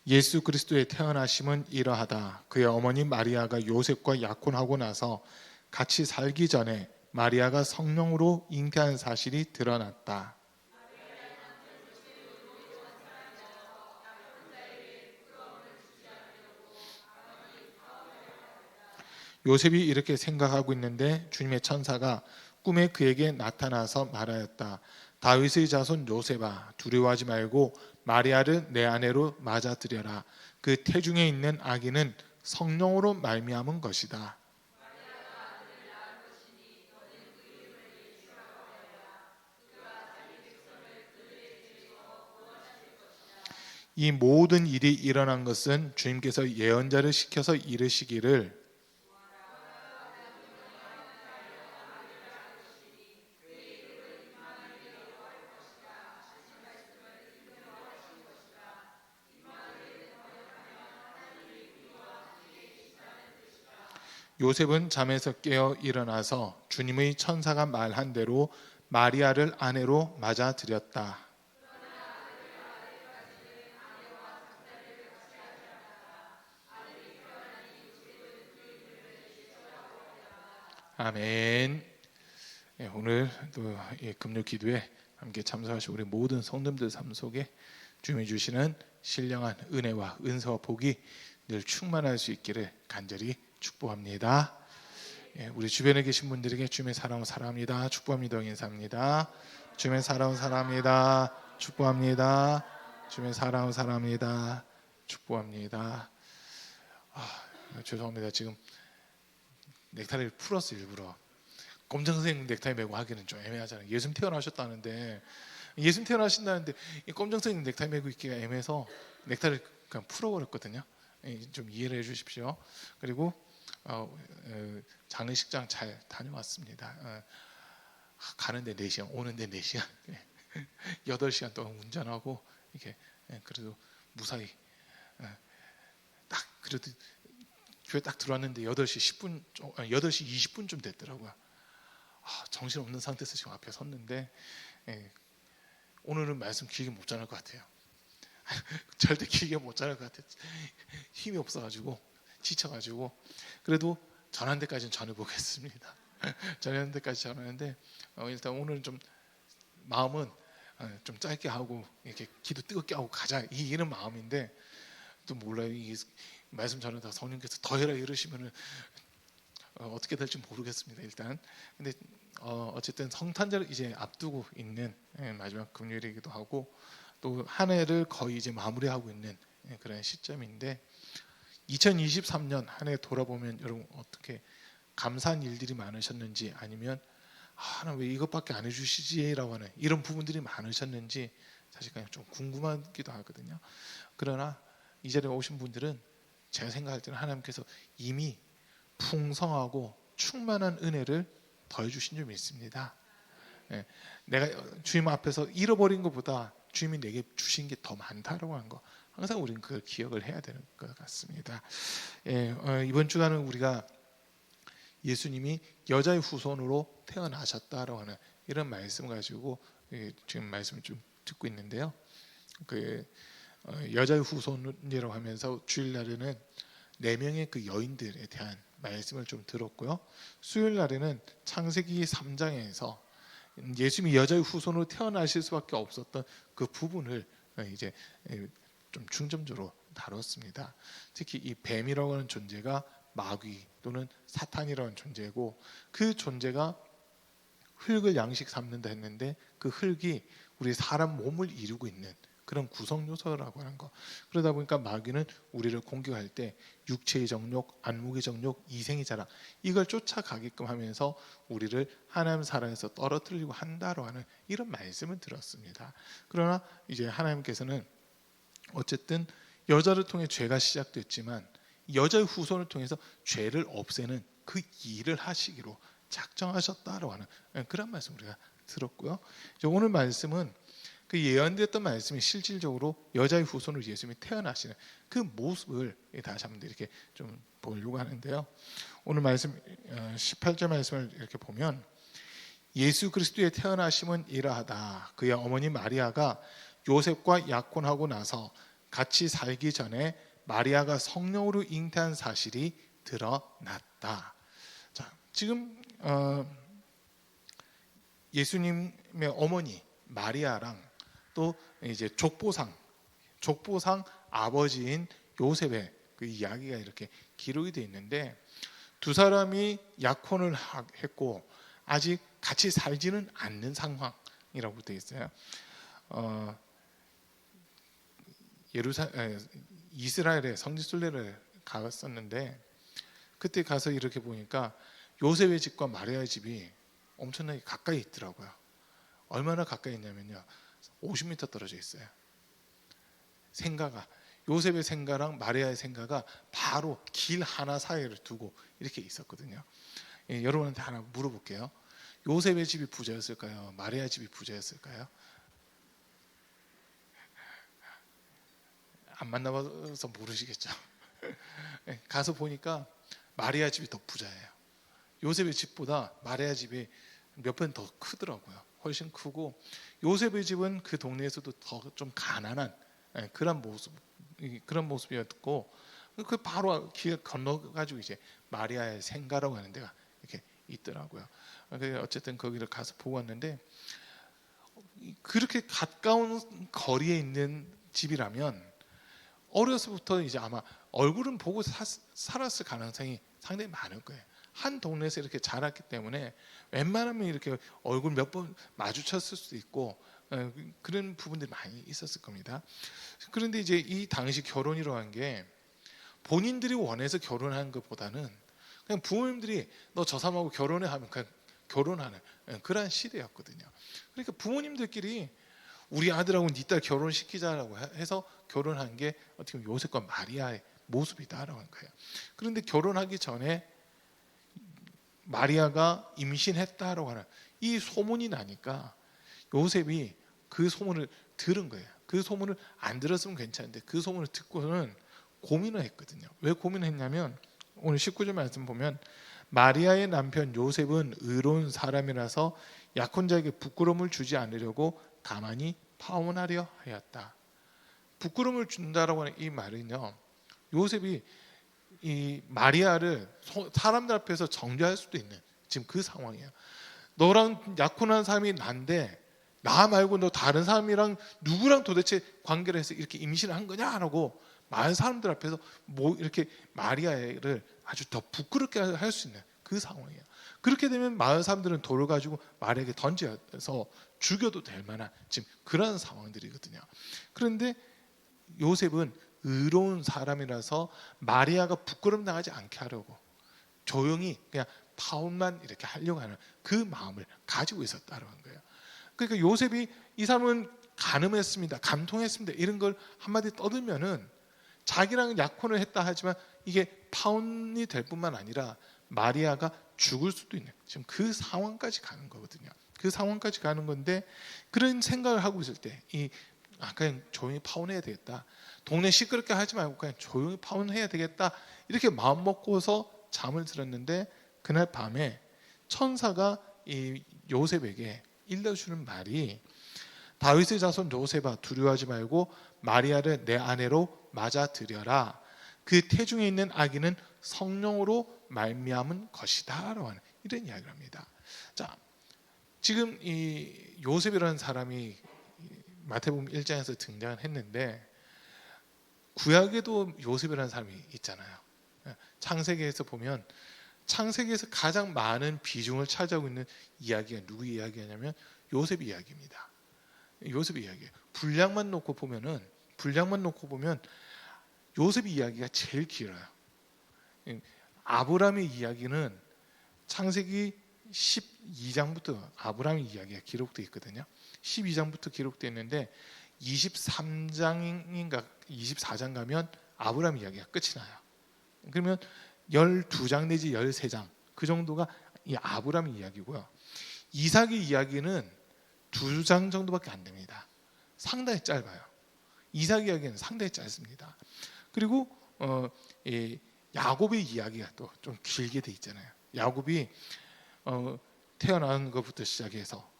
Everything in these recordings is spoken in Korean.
예수 그리스도의 태어나심은 이러하다. 그의 어머니 마리아가 요셉과 약혼하고 나서 같이 살기 전에 마리아가 성령으로 잉태한 사실이 드러났다. 요셉이 이렇게 생각하고 있는데 주님의 천사가 꿈에 그에게 나타나서 말하였다. 다윗의 자손 요셉아, 두려워하지 말고 마리아를 내 아내로 맞아들여라. 그 태중에 있는 아기는 성령으로 말미암은 것이다. 이 모든 일이 일어난 것은 주님께서 예언자를 시켜서 이르시기를 요셉은 잠에서 깨어 일어나서 주님의 천사가 말한 대로 마리아를 아내로 맞아들였다. 아멘. 오늘 또 금요 기도에 함께 참석하신 우리 모든 성도들 삶 속에 주님이 주시는 신령한 은혜와 은사와 복이 늘 충만할 수 있기를 간절히 축복합니다. 우리 주변에 계신 분들에게 주님의 사랑을 사랑합니다. 축복합니다. 인사합니다. 주님의 사랑을 사랑합니다. 축복합니다. 주님의 사랑을 사랑합니다. 축복합니다. 죄송합니다. 지금 넥타이를 풀었어 일부러. 검정색 넥타이 메고 하기는 좀 애매하잖아요. 예수님 태어나셨다는데 예수님 태어나신다는데 이 검정색 넥타이 메고 있기가 애매해서 넥타이를 그냥 풀어버렸거든요. 좀 이해를 해주십시오. 그리고 장례식장 잘 다녀왔습니다. 가는데 4시간, 오는데 4시간, 8시간 동안 운전하고 이렇게 그래도 무사히 딱 그래도 교회 딱 들어왔는데 8시 10분, 8시 20분쯤 됐더라고요. 정신없는 상태에서 지금 앞에 섰는데 오늘은 말씀 길게 못 전할 것 같아요. 절대 길게 못 전할 것 같아요. 힘이 없어가지고 지쳐가지고 그래도 전한 데까지는 전해보겠습니다. 전하는 데까지 전하는데 일단 오늘은 좀 마음은 좀 짧게 하고 이렇게 기도 뜨겁게 하고 가자 이런 마음인데 또 몰라요. 이 말씀 전하다가 성령께서 더 해라 이러시면은 어떻게 될지 모르겠습니다. 일단 근데 어쨌든 성탄절을 이제 앞두고 있는 마지막 금요일이기도 하고 또 한 해를 거의 이제 마무리하고 있는 그런 시점인데 2023년 한 해 돌아보면 여러분 어떻게 감사한 일들이 많으셨는지 아니면 하나님 왜 이것밖에 안 해주시지라고 하는 이런 부분들이 많으셨는지 사실 그냥 좀 궁금하기도 하거든요. 그러나 이 자리에 오신 분들은 제가 생각할 때는 하나님께서 이미 풍성하고 충만한 은혜를 더해주신 점이 있습니다. 내가 주님 앞에서 잃어버린 것보다 주님이 내게 주신 게 더 많다라고 하는 거 항상 우리는 그걸 기억을 해야 되는 것 같습니다. 이번 주간은 우리가 예수님이 여자의 후손으로 태어나셨다라고 하는 이런 말씀 가지고 지금 말씀을 좀 듣고 있는데요. 여자의 후손이라고 하면서 주일날에는 4명의 그 여인들에 대한 말씀을 좀 들었고요. 수요일날에는 창세기 3장에서 예수님이 여자의 후손으로 태어나실 수밖에 없었던 그 부분을 이제 좀 중점적으로 다뤘습니다. 특히 이 뱀이라고 하는 존재가 마귀 또는 사탄이라는 존재고 그 존재가 흙을 양식 삼는다 했는데 그 흙이 우리 사람 몸을 이루고 있는 그런 구성 요소라고 하는 거. 그러다 보니까 마귀는 우리를 공격할 때 육체의 정욕, 안목의 정욕, 이생의 자랑 이걸 쫓아가게끔 하면서 우리를 하나님 사랑에서 떨어뜨리려고 한다고 하는 이런 말씀을 들었습니다. 그러나 이제 하나님께서는 어쨌든 여자를 통해 죄가 시작됐지만 여자의 후손을 통해서 죄를 없애는 그 일을 하시기로 작정하셨다라고 하는 그런 말씀 우리가 들었고요. 오늘 말씀은 그 예언됐던 말씀이 실질적으로 여자의 후손으로 예수님이 태어나시는 그 모습을 다시 한번 이렇게 좀 보려고 하는데요. 오늘 말씀 18절 말씀을 이렇게 보면 예수 그리스도의 태어나심은 이러하다. 그의 어머니 마리아가 요셉과 약혼하고 나서 같이 살기 전에 마리아가 성령으로 잉태한 사실이 드러났다. 자, 지금 예수님의 어머니 마리아랑 또 이제 족보상 아버지인 요셉의 그 이야기가 이렇게 기록이 되어 있는데, 두 사람이 약혼을 했고 아직 같이 살지는 않는 상황이라고 되어 있어요. 이스라엘의 성지순례를 갔었는데, 그때 가서 이렇게 보니까 요셉의 집과 마리아의 집이 엄청나게 가까이 있더라고요. 얼마나 가까이 있냐면요, 50m 떨어져 있어요. 생가가, 요셉의 생가랑 마리아의 생가가 바로 길 하나 사이를 두고 이렇게 있었거든요. 여러분한테 하나 물어볼게요. 요셉의 집이 부자였을까요? 마리아의 집이 부자였을까요? 안 만나봐서 모르시겠죠. 가서 보니까 마리아 집이 더 부자예요. 요셉의 집보다 마리아 집이 몇 번 더 크더라고요. 훨씬 크고, 요셉의 집은 그 동네에서도 더 좀 가난한 그런 모습이었고, 그 바로 길 건너가지고 이제 마리아의 생가라고 하는 데가 이렇게 있더라고요. 어쨌든 거기를 가서 보고 왔는데, 그렇게 가까운 거리에 있는 집이라면 어려서부터 이제 아마 얼굴은 보고 살았을 가능성이 상당히 많을 거예요. 한 동네에서 이렇게 자랐기 때문에 웬만하면 이렇게 얼굴 몇 번 마주쳤을 수도 있고 그런 부분들이 많이 있었을 겁니다. 그런데 이제 이 당시 결혼이라고 한 게 본인들이 원해서 결혼한 것보다는 그냥 부모님들이 너 저 사람하고 결혼해 하면 그냥 결혼하는 그런 시대였거든요. 그러니까 부모님들끼리 우리 아들하고 네 딸 결혼시키자라고 해서 결혼한 게 어떻게 보면 요셉과 마리아의 모습이다라고 하는 거예요. 그런데 결혼하기 전에 마리아가 임신했다라고 하는 이 소문이 나니까 요셉이 그 소문을 들은 거예요. 그 소문을 안 들었으면 괜찮은데 그 소문을 듣고는 고민을 했거든요. 왜 고민했냐면 오늘 19절 말씀 보면 마리아의 남편 요셉은 의로운 사람이라서 약혼자에게 부끄러움을 주지 않으려고 가만히 파혼하려 하였다. 부끄러움을 준다라고 하는 이 말은요, 요셉이 이 마리아를 사람들 앞에서 정죄할 수도 있는 지금 그 상황이에요. 너랑 약혼한 사람이 난데 나 말고 너 다른 사람이랑 누구랑 도대체 관계를 해서 이렇게 임신을 한 거냐라고 많은 사람들 앞에서 뭐 이렇게 마리아를 아주 더 부끄럽게 할 수 있는 그 상황이에요. 그렇게 되면 많은 사람들은 돌을 가지고 마리아에게 던져서 죽여도 될 만한 지금 그런 상황들이거든요. 그런데 요셉은 의로운 사람이라서 마리아가 부끄럼 당하지 않게 하려고 조용히 그냥 파혼만 이렇게 하려고 하는 그 마음을 가지고 있었다는 거예요. 그러니까 요셉이 이 사람은 간음했습니다, 감통했습니다 이런 걸 한마디 떠들면은 자기랑 약혼을 했다 하지만 이게 파혼이 될 뿐만 아니라 마리아가 죽을 수도 있는 지금 그 상황까지 가는 거거든요. 그 상황까지 가는 건데, 그런 생각을 하고 있을 때 그냥 조용히 파혼해야 되겠다, 동네 시끄럽게 하지 말고 그냥 조용히 파혼해야 되겠다, 이렇게 마음 먹고서 잠을 들었는데 그날 밤에 천사가 이 요셉에게 일러주는 말이 다윗의 자손 요셉아 두려워하지 말고 마리아를 내 아내로 맞아들여라. 그 태중에 있는 아기는 성령으로 말미암은 것이다라고 하는 이런 이야기를 합니다. 자, 지금 이 요셉이라는 사람이 마태복음 1장에서 등장을 했는데 구약에도 요셉이라는 사람이 있잖아요. 창세기에서 보면 창세기에서 가장 많은 비중을 차지하고 있는 이야기가 누구 이야기냐면 요셉 이야기입니다. 요셉 이야기예요. 분량만 놓고 보면 요셉 이야기가 제일 길어요. 아브라함의 이야기는 창세기 12장부터 아브라함의 이야기가 기록되어 있거든요. 12장부터 기록되어 있는데 23장인가 24장 가면 아브라함 이야기가 끝이 나요. 그러면 12장 내지 13장 그 정도가 이 아브라함 이야기고요. 이삭의 이야기는 2장 정도밖에 안 됩니다. 상당히 짧아요. 이삭 이야기는 상당히 짧습니다. 그리고 야곱의 이야기가 또 좀 길게 돼 있잖아요. 야곱이 태어난 것부터 시작해서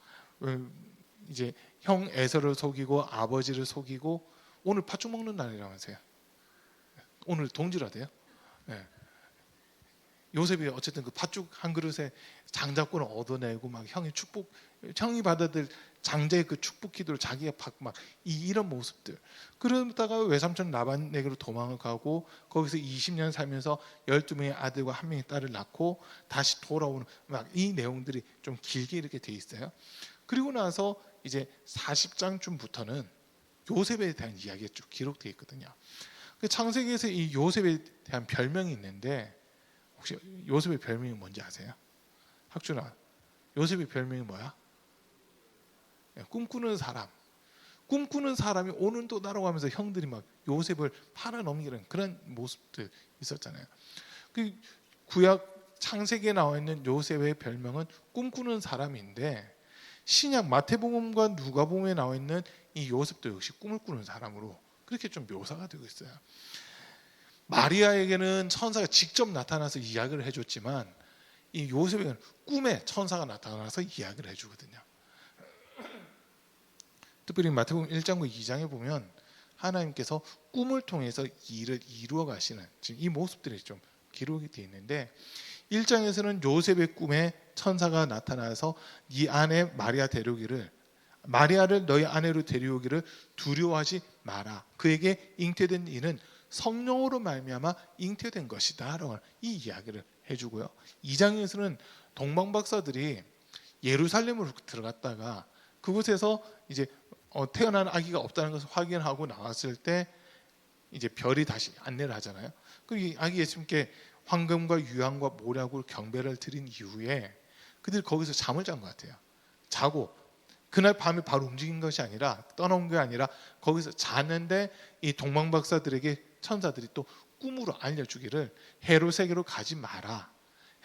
이제 형 에서를 속이고 아버지를 속이고 오늘 팥죽 먹는 날이라면서요. 오늘 동지라대요. 예. 요셉이 어쨌든 그 팥죽 한 그릇에 장자권을 얻어내고 막 형이 받아들 장자의 그 축복 기도를 자기가 받고 막 이런 모습들. 그러다가 외삼촌 라반에게로 도망을 가고 거기서 20년 살면서 12명의 아들과 1명의 딸을 낳고 다시 돌아오는 막 이 내용들이 좀 길게 이렇게 돼 있어요. 그리고 나서 이제 40장쯤부터는 요셉에 대한 이야기가 쭉 기록되어 있거든요. 창세기에서 이 요셉에 대한 별명이 있는데 혹시 요셉의 별명이 뭔지 아세요? 학준아, 요셉의 별명이 뭐야? 꿈꾸는 사람. 꿈꾸는 사람이 오는 도다라고 하면서 형들이 막 요셉을 팔아넘기는 그런 모습들 있었잖아요. 그 구약 창세기에 나와 있는 요셉의 별명은 꿈꾸는 사람인데 신약 마태복음과 누가복음에 나와 있는 이 요셉도 역시 꿈을 꾸는 사람으로 그렇게 좀 묘사가 되고 있어요. 마리아에게는 천사가 직접 나타나서 이야기를 해줬지만 이 요셉에게는 꿈에 천사가 나타나서 이야기를 해주거든요. 특별히 마태복음 1장과 2장에 보면 하나님께서 꿈을 통해서 일을 이루어 가시는 지금 이 모습들이 좀 기록이 되어 있는데 1장에서는 요셉의 꿈에 천사가 나타나서 네 아내 마리아를 너희 아내로 데려오기를 두려워하지 마라. 그에게 잉태된 이는 성령으로 말미암아 잉태된 것이다 라고 이 이야기를 해주고요. 2장에서는 동방박사들이 예루살렘으로 들어갔다가 그곳에서 이제 태어난 아기가 없다는 것을 확인하고 나왔을 때 이제 별이 다시 안내를 하잖아요. 그 아기 예수님께 황금과 유황과 모략으로 경배를 드린 이후에 그들이 거기서 잠을 잔 것 같아요. 자고 그날 밤에 바로 움직인 것이 아니라 떠나온 게 아니라 거기서 잤는데 이 동방박사들에게 천사들이 또 꿈으로 알려주기를 헤롯에게로 가지 마라.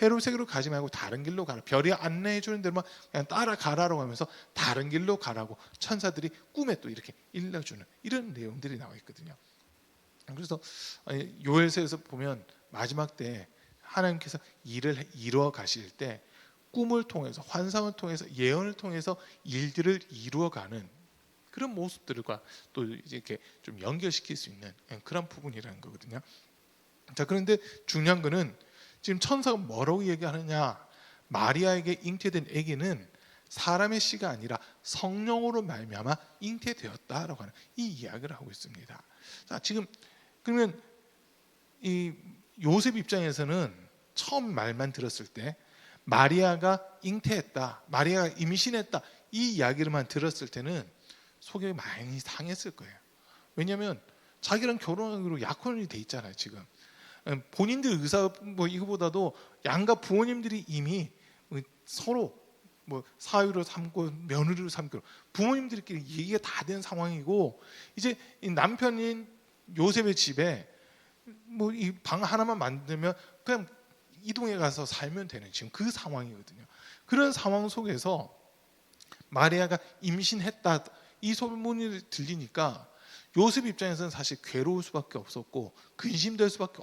헤롯에게로 가지 말고 다른 길로 가라. 별이 안내해 주는 대로만 그냥 따라가라라고 하면서 다른 길로 가라고 천사들이 꿈에 또 이렇게 일러주는 이런 내용들이 나와 있거든요. 그래서 요엘서에서 보면 마지막 때 하나님께서 일을 이루어 가실 때 꿈을 통해서 환상을 통해서 예언을 통해서 일들을 이루어가는 그런 모습들과 또 이렇게 좀 연결시킬 수 있는 그런 부분이라는 거거든요. 자, 그런데 중요한 거는 지금 천사가 뭐라고 얘기하느냐? 마리아에게 잉태된 아기는 사람의 씨가 아니라 성령으로 말미암아 잉태되었다라고 하는 이 이야기를 하고 있습니다. 자, 지금 그러면 이 요셉 입장에서는 처음 말만 들었을 때 마리아가 잉태했다, 마리아가 임신했다 이 이야기를만 들었을 때는 속이 많이 상했을 거예요. 왜냐하면 자기랑 결혼하기로 약혼이 돼 있잖아요. 지금 본인들 의사 뭐 이거보다도 양가 부모님들이 이미 서로 뭐 사위로 삼고 며느리로 삼고 부모님들끼리 얘기가 다 된 상황이고 이제 이 남편인 요셉의 집에 뭐 이 방 하나만 만들면 그냥 이동해 가서 살면 되는 지금 그 상황이거든요. 그런 상황 속에서 마리아가 임신했다 이 소문이 들리니까 요셉 입장에서는 사실 괴로울 수밖에 없었고 근심될 수밖에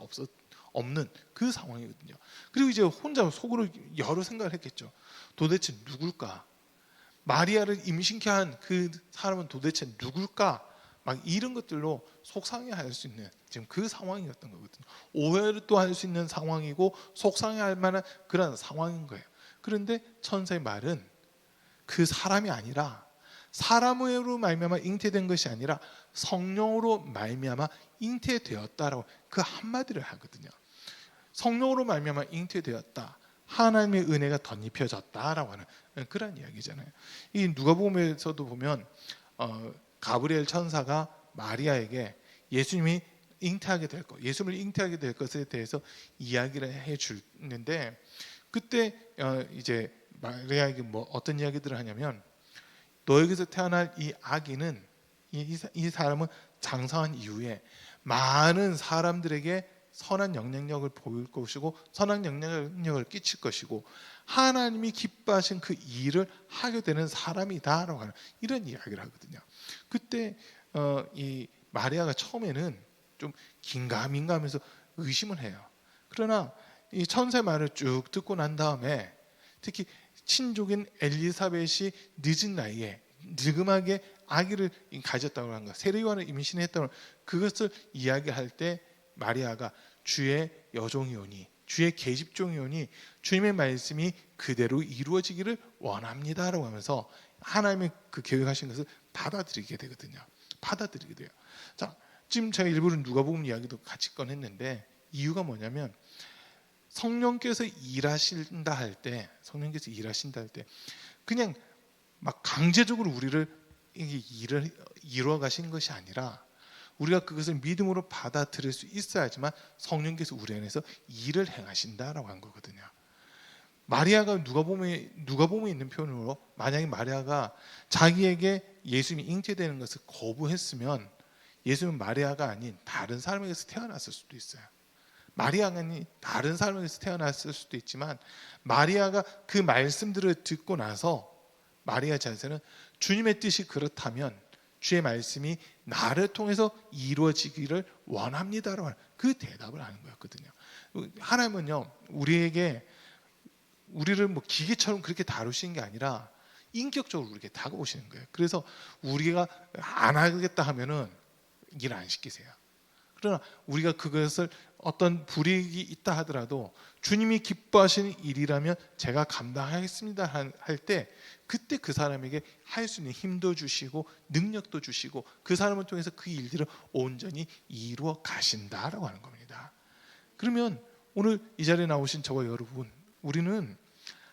없는 그 상황이거든요. 그리고 이제 혼자 속으로 여러 생각을 했겠죠. 도대체 누굴까? 마리아를 임신케 한 그 사람은 도대체 누굴까? 막 이런 것들로 속상해할 수 있는 지금 그 상황이었던 거거든요. 오해를 또 할 수 있는 상황이고 속상해할 만한 그런 상황인 거예요. 그런데 천사의 말은 그 사람이 아니라 사람으로 말미암아 잉태된 것이 아니라 성령으로 말미암아 잉태되었다라고 그 한마디를 하거든요. 성령으로 말미암아 잉태되었다. 하나님의 은혜가 덧입혀졌다라고 하는 그런 이야기잖아요. 이 누가복음에서도 보면 가브리엘 천사가 마리아에게 예수님을 잉태하게 될 것에 대해서 이야기를 해 주는데 그때 이제 마리아에게 뭐 어떤 이야기들을 하냐면 너에게서 태어날 이 아기는 이 사람은 장성한 이후에 많은 사람들에게 선한 영향력을 보일 것이고 선한 영향력을 끼칠 것이고 하나님이 기뻐하신 그 일을 하게 되는 사람이다라고 하는 이런 이야기를 하거든요. 그때 이 마리아가 처음에는 좀 긴가민가하면서 의심을 해요. 그러나 이 천사의 말을 쭉 듣고 난 다음에 특히 친족인 엘리사벳이 늦은 나이에 느금하게 아기를 가졌다고 하는 것, 세례 요한을 임신했다고 하는 그것을 이야기할 때 마리아가 주의 여종이오니, 주의 계집종이오니 주님의 말씀이 그대로 이루어지기를 원합니다라고 하면서 하나님의 그 계획하신 것을 받아들이게 되거든요. 받아들이게 돼요. 자, 지금 제가 일부러 누가복음 이야기도 같이 꺼냈는데 이유가 뭐냐면 성령께서 일하신다 할 때, 성령께서 일하신다 할 때 그냥 막 강제적으로 우리를 일을 이루어 가신 것이 아니라 우리가 그것을 믿음으로 받아들일 수 있어야지만 성령께서 우리 안에서 일을 행하신다라고 한 거거든요. 마리아가 누가복음에 있는 표현으로 만약에 마리아가 자기에게 예수님이 잉태되는 것을 거부했으면 예수님은 마리아가 아닌 다른 사람에게서 태어났을 수도 있어요. 마리아가 아닌 다른 사람에게서 태어났을 수도 있지만 마리아가 그 말씀들을 듣고 나서 마리아 자체는 주님의 뜻이 그렇다면 주의 말씀이 나를 통해서 이루어지기를 원합니다라고 하는 그 대답을 하는 거였거든요. 하나님은요 우리를 뭐 기계처럼 그렇게 다루시는 게 아니라 인격적으로 우리에게 다가오시는 거예요. 그래서 우리가 안 하겠다 하면은 일 안 시키세요. 그러나 우리가 그것을 어떤 불이익이 있다 하더라도 주님이 기뻐하시는 일이라면 제가 감당하겠습니다 할 때 그때 그 사람에게 할 수 있는 힘도 주시고 능력도 주시고 그 사람을 통해서 그 일들을 온전히 이루어 가신다라고 하는 겁니다. 그러면 오늘 이 자리에 나오신 저와 여러분, 우리는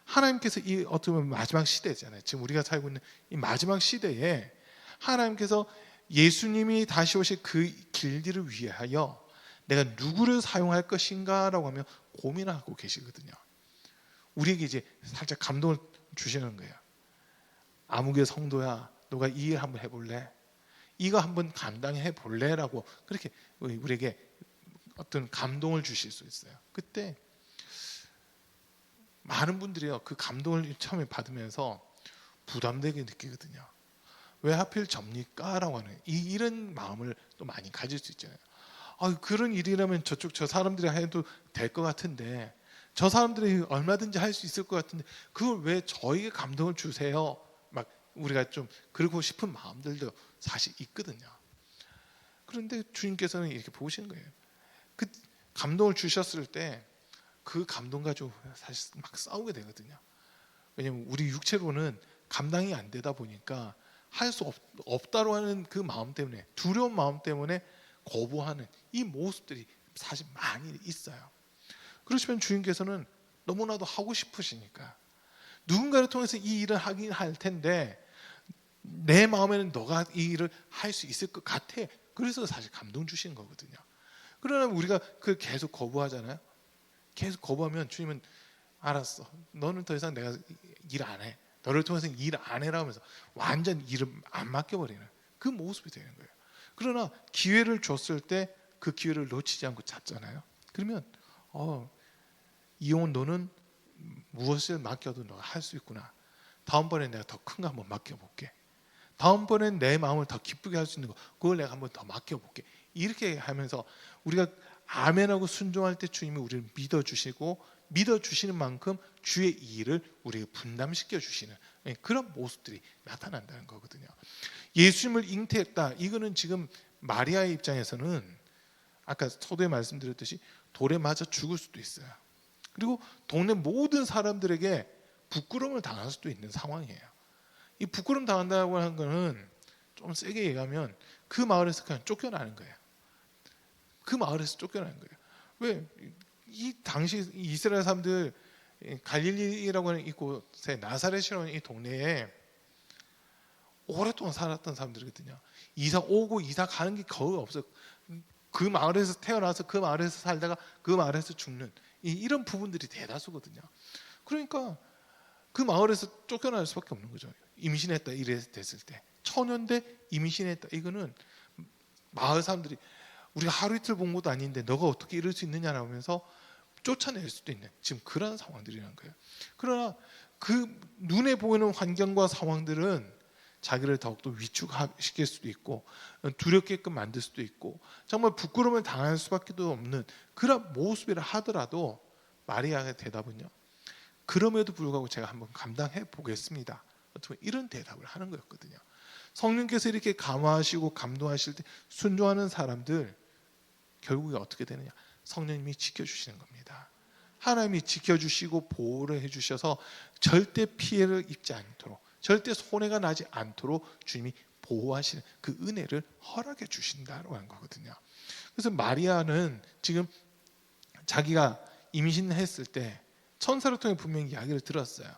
하나님께서 이 어떻게 보면 마지막 시대잖아요. 지금 우리가 살고 있는 이 마지막 시대에 하나님께서 예수님이 다시 오실 그 길들을 위하여 내가 누구를 사용할 것인가라고 하며 고민하고 계시거든요. 우리에게 이제 살짝 감동을 주시는 거예요. 아무개 성도야, 너가 이 일 한번 해볼래? 이거 한번 감당해 볼래라고 그렇게 우리에게 어떤 감동을 주실 수 있어요. 그때 많은 분들이요 그 감동을 처음에 받으면서 부담되게 느끼거든요. 왜 하필 접니까? 라고 하는 이런 마음을 또 많이 가질 수 있잖아요. 그런 일이라면 저 사람들이 해도 될 것 같은데, 저 사람들이 얼마든지 할 수 있을 것 같은데 그걸 왜 저에게 감동을 주세요? 막 우리가 좀 그러고 싶은 마음들도 사실 있거든요. 그런데 주님께서는 이렇게 보시는 거예요. 그 감동을 주셨을 때 그 감동 가지고 사실 막 싸우게 되거든요. 왜냐하면 우리 육체로는 감당이 안 되다 보니까 할 수 없다고 하는 그 마음 때문에, 두려운 마음 때문에 거부하는 이 모습들이 사실 많이 있어요. 그렇지만 주님께서는 너무나도 하고 싶으시니까 누군가를 통해서 이 일을 하긴 할 텐데 내 마음에는 너가 이 일을 할 수 있을 것 같아. 그래서 사실 감동 주시는 거거든요. 그러나 우리가 그 계속 거부하잖아요. 계속 거부하면 주님은 알았어. 너는 더 이상 내가 일 안 해. 너를 통해서 일 안 해라 하면서 완전 일을 안 맡겨버리는 그 모습이 되는 거예요. 그러나 기회를 줬을 때 그 기회를 놓치지 않고 잡잖아요. 그러면 이용은 너는 무엇을 맡겨도 너가 할 수 있구나. 다음번에 내가 더 큰 거 한번 맡겨볼게. 다음번엔 내 마음을 더 기쁘게 할 수 있는 거 그걸 내가 한번 더 맡겨볼게. 이렇게 하면서 우리가 아멘하고 순종할 때 주님이 우리를 믿어주시고 믿어주시는 만큼 주의 일을 우리에게 분담시켜 주시는 그런 모습들이 나타난다는 거거든요. 예수님을 잉태했다. 이거는 지금 마리아의 입장에서는 아까 서두에 말씀드렸듯이 돌에 맞아 죽을 수도 있어요. 그리고 동네 모든 사람들에게 부끄러움을 당할 수도 있는 상황이에요. 이 부끄러움 당한다고 하는 거는 좀 세게 얘기하면 그 마을에서 그냥 쫓겨나는 거예요. 그 마을에서 쫓겨나는 거예요. 왜? 이 당시 이스라엘 사람들 갈릴리라고 하는 이곳에 나사렛이라는 이 동네에 오랫동안 살았던 사람들이거든요. 이사 오고 이사 가는 게 거의 없어요. 그 마을에서 태어나서 그 마을에서 살다가 그 마을에서 죽는 이런 부분들이 대다수거든요. 그러니까 그 마을에서 쫓겨날 수밖에 없는 거죠. 임신했다 이래 됐을 때 처녀인데 임신했다 이거는 마을 사람들이 우리가 하루 이틀 본 것도 아닌데 너가 어떻게 이럴 수 있느냐라고 하면서 쫓아낼 수도 있는 지금 그런 상황들이라는 거예요. 그러나 그 눈에 보이는 환경과 상황들은 자기를 더욱더 위축시킬 수도 있고 두렵게끔 만들 수도 있고 정말 부끄러움을 당할 수밖에 없는 그런 모습이라 하더라도 마리아의 대답은요. 그럼에도 불구하고 제가 한번 감당해 보겠습니다. 어떻게 이런 대답을 하는 거였거든요. 성령께서 이렇게 감화하시고 감동하실 때 순종하는 사람들 결국에 어떻게 되느냐? 성령님이 지켜주시는 겁니다. 하나님이 지켜주시고 보호를 해주셔서 절대 피해를 입지 않도록, 절대 손해가 나지 않도록 주님이 보호하시는 그 은혜를 허락해 주신다고 하는 거거든요. 그래서 마리아는 지금 자기가 임신했을 때 천사를 통해 분명히 이야기를 들었어요.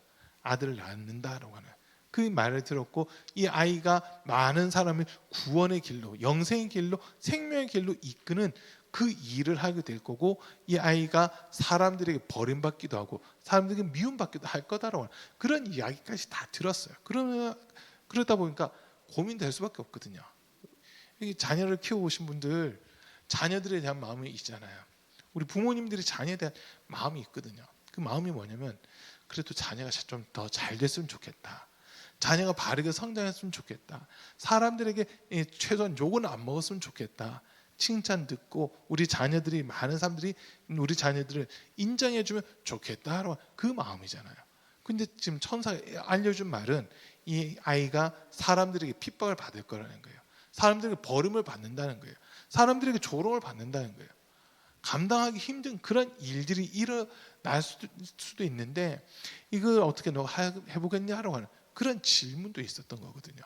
아들을 낳는다라고 하는 그 말을 들었고, 이 아이가 많은 사람을 구원의 길로, 영생의 길로, 생명의 길로 이끄는 그 일을 하게 될 거고, 이 아이가 사람들에게 버림받기도 하고 사람들에게 미움받기도 할 거다라고 하는 그런 이야기까지 다 들었어요. 그러다 보니까 고민될 수밖에 없거든요. 자녀를 키워오신 분들, 자녀들에 대한 마음이 있잖아요. 우리 부모님들이 자녀에 대한 마음이 있거든요. 그 마음이 뭐냐면, 그래도 자녀가 좀 더 잘 됐으면 좋겠다, 자녀가 바르게 성장했으면 좋겠다, 사람들에게 최소한 욕은 안 먹었으면 좋겠다, 칭찬 듣고 우리 자녀들이, 많은 사람들이 우리 자녀들을 인정해주면 좋겠다, 그 마음이잖아요. 근데 지금 천사가 알려준 말은 이 아이가 사람들에게 핍박을 받을 거라는 거예요. 사람들에게 버림을 받는다는 거예요. 사람들에게 조롱을 받는다는 거예요. 감당하기 힘든 그런 일들이 일어날 수도 있는데, 이걸 어떻게 너가 해보겠냐라고 하는 그런 질문도 있었던 거거든요.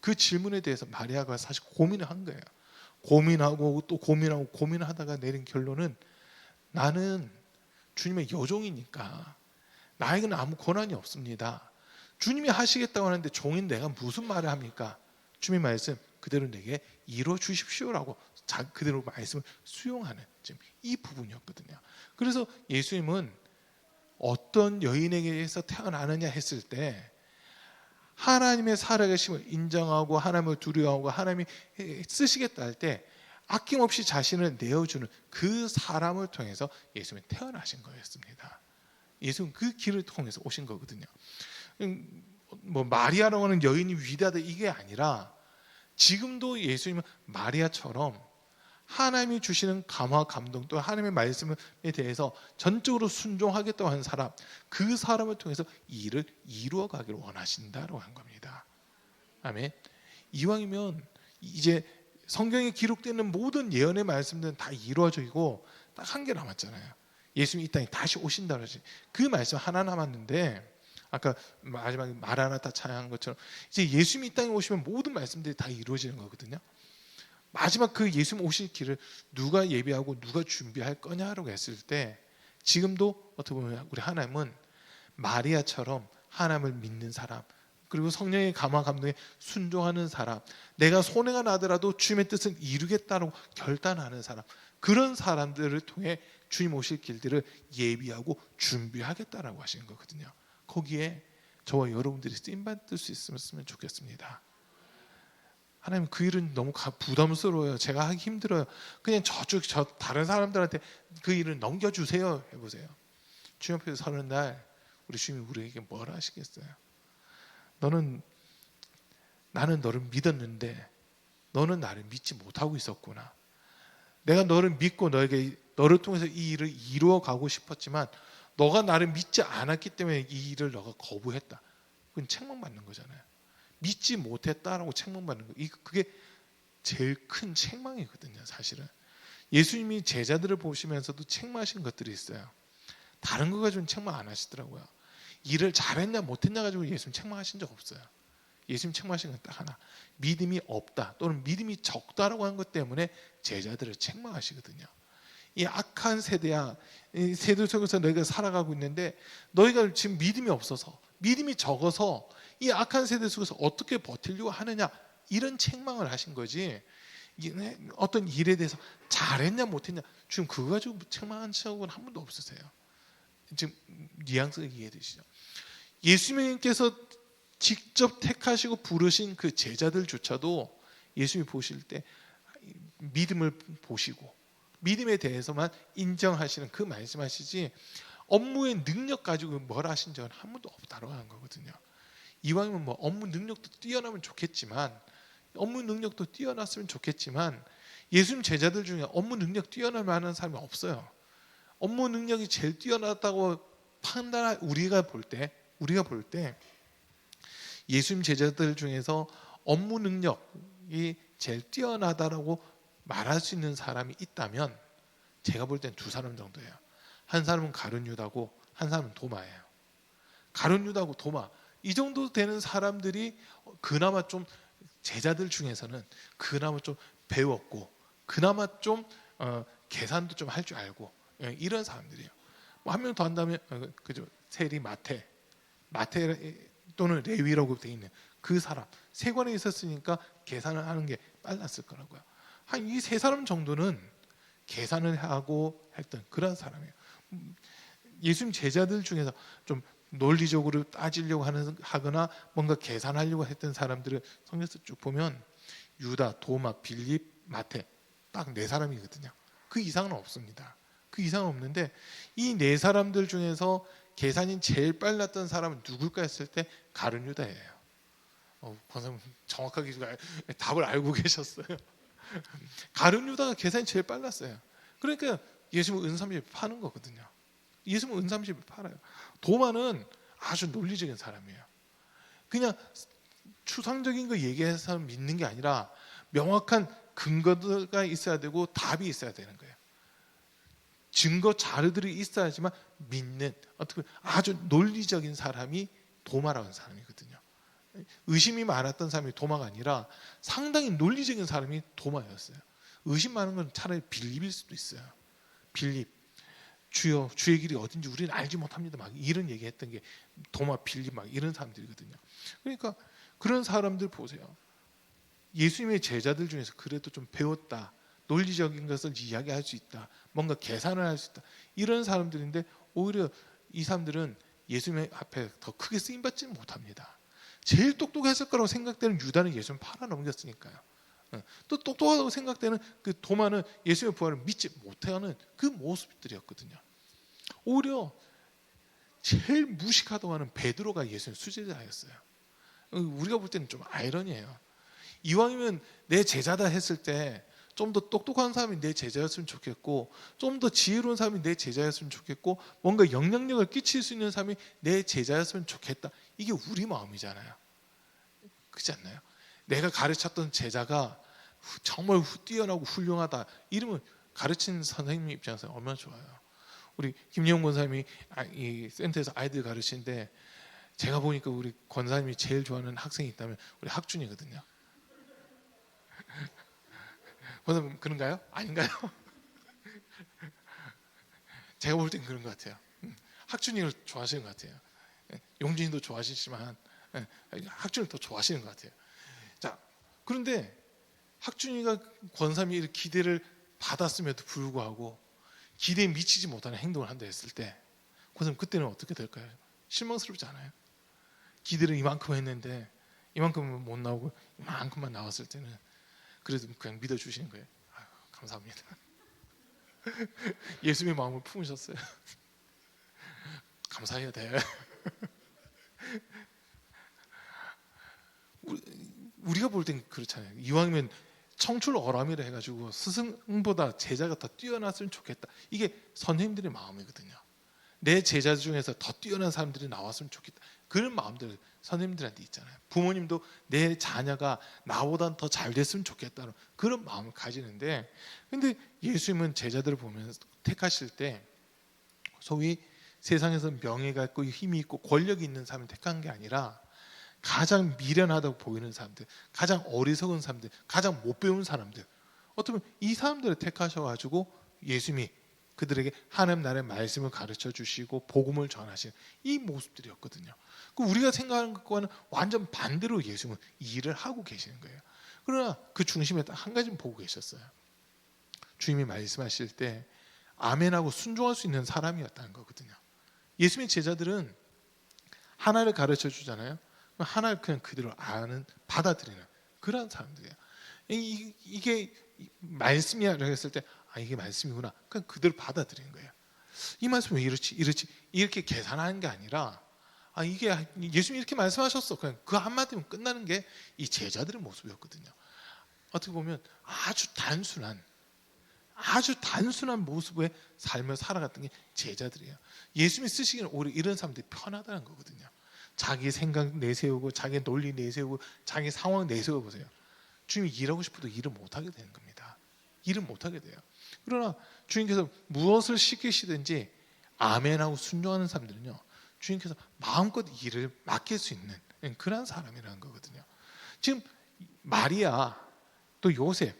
그 질문에 대해서 마리아가 사실 고민을 한 거예요. 고민하고 또 고민하고 고민하다가 내린 결론은, 나는 주님의 여종이니까 나에게는 아무 권한이 없습니다. 주님이 하시겠다고 하는데 종인 내가 무슨 말을 합니까? 주님의 말씀 그대로 내게 이루어 주십시오라고 그대로 말씀을 수용하는 지금 이 부분이었거든요. 그래서 예수님은 어떤 여인에게서 태어나느냐 했을 때, 하나님의 살아계심을 인정하고 하나님을 두려워하고 하나님이 쓰시겠다 할 때 아낌없이 자신을 내어주는 그 사람을 통해서 예수님이 태어나신 거였습니다. 예수는 그 길을 통해서 오신 거거든요. 뭐 마리아라고 하는 여인이 위대하다 이게 아니라, 지금도 예수님은 마리아처럼 하나님이 주시는 감화 감동, 또 하나님의 말씀에 대해서 전적으로 순종하겠다고 하는 사람, 그 사람을 통해서 이 일을 이루어 가기를 원하신다고 한 겁니다. 아멘. 이왕이면 이제 성경에 기록되는 모든 예언의 말씀들은 다 이루어지고 딱 한 개 남았잖아요. 예수님이 이 땅에 다시 오신다 그러지. 그 말씀 하나 남았는데, 아까 마지막에 마라나타 찬양한 것처럼 이제 예수님이 이 땅에 오시면 모든 말씀들이 다 이루어지는 거거든요. 마지막 그 예수님 오실 길을 누가 예비하고 누가 준비할 거냐라고 했을 때, 지금도 어떻게 보면 우리 하나님은 마리아처럼 하나님을 믿는 사람, 그리고 성령의 감화 감동에 순종하는 사람, 내가 손해가 나더라도 주님의 뜻을 이루겠다고 결단하는 사람, 그런 사람들을 통해 주님 오실 길들을 예비하고 준비하겠다라고 하시는 거거든요. 거기에 저와 여러분들이 쓰임받을 수 있으면 좋겠습니다. 하나님, 그 일은 너무 부담스러워요. 제가 하기 힘들어요. 그냥 저 다른 사람들한테 그 일을 넘겨주세요. 해보세요. 주님 앞에서 서는 날 우리 주님이 우리에게 뭐라 하시겠어요? 나는 너를 믿었는데 너는 나를 믿지 못하고 있었구나. 내가 너를 믿고 너를 통해서 이 일을 이루어 가고 싶었지만 너가 나를 믿지 않았기 때문에 이 일을 너가 거부했다. 그건 책망받는 거잖아요. 믿지 못했다라고 책망받는 거. 그게 제일 큰 책망이거든요, 사실은. 예수님이 제자들을 보시면서도 책망하신 것들이 있어요. 다른 거 가지고는 책망 안 하시더라고요. 일을 잘했냐 못했냐 가지고 예수님 책망하신 적 없어요. 예수님 책망하신 건 딱 하나, 믿음이 없다 또는 믿음이 적다라고 하는 것 때문에 제자들을 책망하시거든요. 이 악한 세대야, 이 세대 속에서 너희가 살아가고 있는데 너희가 지금 믿음이 없어서, 믿음이 적어서 이 악한 세대 속에서 어떻게 버티려고 하느냐, 이런 책망을 하신 거지, 어떤 일에 대해서 잘했냐 못했냐 지금 그거 가지고 책망한 적은 한 번도 없으세요. 지금 뉘앙스가 이해되시죠? 예수님께서 직접 택하시고 부르신 그 제자들조차도 예수님이 보실 때 믿음을 보시고 믿음에 대해서만 인정하시는 그 말씀하시지, 업무의 능력 가지고 뭘 하신 적은 한 번도 없다고 하는 거거든요. 이왕이면 뭐 업무 능력도 뛰어나면 좋겠지만, 업무 능력도 뛰어났으면 좋겠지만, 예수님 제자들 중에 업무 능력 뛰어날 만한 사람이 없어요. 업무 능력이 제일 뛰어났다고 판단할 우리가 볼 때 예수님 제자들 중에서 업무 능력이 제일 뛰어나다라고 말할 수 있는 사람이 있다면 제가 볼 땐 두 사람 정도예요. 한 사람은 가룟 유다고 한 사람은 도마예요. 가룟 유다고 도마, 이 정도 되는 사람들이 그나마 좀 제자들 중에서는 그나마 좀 배웠고 그나마 좀 계산도 좀 할 줄 알고 이런 사람들이에요. 뭐 한 명 더 한다면 그죠, 세리 마태 또는 레위라고 돼 있는 그 사람, 세관에 있었으니까 계산을 하는 게 빨랐을 거라고요. 한 이 세 사람 정도는 계산을 하고 했던 그런 사람이에요. 예수님 제자들 중에서 좀 논리적으로 따지려고 하거나 뭔가 계산하려고 했던 사람들을 성경에서 쭉 보면 유다, 도마, 빌립, 마태 딱 네 사람이거든요. 그 이상은 없습니다. 그 이상은 없는데 이 네 사람들 중에서 계산이 제일 빨랐던 사람은 누굴까 했을 때 가룟 유다예요. 권사님 정확하게 답을 알고 계셨어요. 가룟 유다가 계산이 제일 빨랐어요. 그러니까 예수님은 은30을 파는 거거든요. 예수님은 은30을 팔아요. 도마는 아주 논리적인 사람이에요. 그냥 추상적인 거 얘기해서 믿는 게 아니라 명확한 근거가 있어야 되고 답이 있어야 되는 거예요. 증거 자료들이 있어야지만 믿는, 어떻게 아주 논리적인 사람이 도마라는 사람이거든요. 의심이 많았던 사람이 도마가 아니라 상당히 논리적인 사람이 도마였어요. 의심 많은 건 차라리 빌립일 수도 있어요. 빌립, 주여 주의 길이 어딘지 우리는 알지 못합니다. 막 이런 얘기했던 게 도마, 빌립 막 이런 사람들이거든요. 그러니까 그런 사람들 보세요. 예수님의 제자들 중에서 그래도 좀 배웠다, 논리적인 것을 이야기할 수 있다, 뭔가 계산을 할 수 있다, 이런 사람들인데 오히려 이 사람들은 예수님 앞에 더 크게 쓰임받지는 못합니다. 제일 똑똑했을 거라고 생각되는 유다는 예수님 팔아넘겼으니까요. 또 똑똑하다고 생각되는 그 도마는 예수님의 부활을 믿지 못하는 그 모습들이었거든요. 오히려 제일 무식하다고 하는 베드로가 예수님 수제자였어요. 우리가 볼 때는 좀 아이러니해요. 이왕이면 내 제자다 했을 때 좀 더 똑똑한 사람이 내 제자였으면 좋겠고, 좀 더 지혜로운 사람이 내 제자였으면 좋겠고, 뭔가 영향력을 끼칠 수 있는 사람이 내 제자였으면 좋겠다. 이게 우리 마음이잖아요. 그렇지 않나요? 내가 가르쳤던 제자가 정말 뛰어나고 훌륭하다, 이러면 가르치는 선생님 입장에서 얼마나 좋아요. 우리 김예용 권사님이 이 센터에서 아이들 가르치는데 제가 보니까 우리 권사님이 제일 좋아하는 학생이 있다면 우리 학준이거든요. 권사님 그런가요? 아닌가요? 제가 볼 땐 그런 것 같아요. 학준이를 좋아하시는 것 같아요. 용진이도 좋아하시지만 학준이를 더 좋아하시는 것 같아요. 자, 그런데 학준이가 권사님이 이렇게 기대를 받았음에도 불구하고 기대에 미치지 못하는 행동을 한다 했을 때 권사님 그때는 어떻게 될까요? 실망스럽지 않아요? 기대를 이만큼 했는데 이만큼은 못 나오고 이만큼만 나왔을 때는 그래도 그냥 믿어주시는 거예요. 아유, 감사합니다. 예수님의 마음을 품으셨어요. 감사해야 돼. 우리가 볼 땐 그렇잖아요. 이왕이면 청출어람이라 해가지고 스승보다 제자가 더 뛰어났으면 좋겠다. 이게 선생님들의 마음이거든요. 내 제자 중에서 더 뛰어난 사람들이 나왔으면 좋겠다. 그런 마음들 선생님들한테 있잖아요. 부모님도 내 자녀가 나보다 더 잘 됐으면 좋겠다는 그런 마음을 가지는데, 근데 예수님은 제자들을 보면서 택하실 때 소위 세상에서 명예가 있고 힘이 있고 권력이 있는 사람을 택한 게 아니라 가장 미련하다고 보이는 사람들, 가장 어리석은 사람들, 가장 못 배운 사람들, 어떻게 보면 이 사람들을 택하셔가지고 예수님이 그들에게 하나님 나라의 말씀을 가르쳐 주시고 복음을 전하시는 이 모습들이었거든요. 우리가 생각하는 것과는 완전 반대로 예수님은 일을 하고 계시는 거예요. 그러나 그 중심에 딱 한 가지는 보고 계셨어요. 주님이 말씀하실 때 아멘하고 순종할 수 있는 사람이었다는 거거든요. 예수님의 제자들은 하나를 가르쳐 주잖아요. 하나를 그냥 그대로 아는, 받아들이는 그런 사람들이에요. 이게 말씀이라고 했을 때 이게 말씀이구나, 그냥 그대로 받아들이는 거예요. 이 말씀 왜 이렇지 이렇게 계산하는 게 아니라 이게 예수님이 이렇게 말씀하셨어, 그냥 그 한마디면 끝나는 게 이 제자들의 모습이었거든요. 어떻게 보면 아주 단순한 모습의 삶을 살아갔던 게 제자들이에요. 예수님이 쓰시기는 오히려 이런 사람들이 편하다는 거거든요. 자기 생각 내세우고 자기 논리 내세우고 자기 상황 내세워 보세요. 주님이 일하고 싶어도 일을 못하게 되는 겁니다. 일을 못하게 돼요. 그러나 주님께서 무엇을 시키시든지 아멘하고 순종하는 사람들은요, 주님께서 마음껏 일을 맡길 수 있는 그런 사람이라는 거거든요. 지금 마리아 또 요셉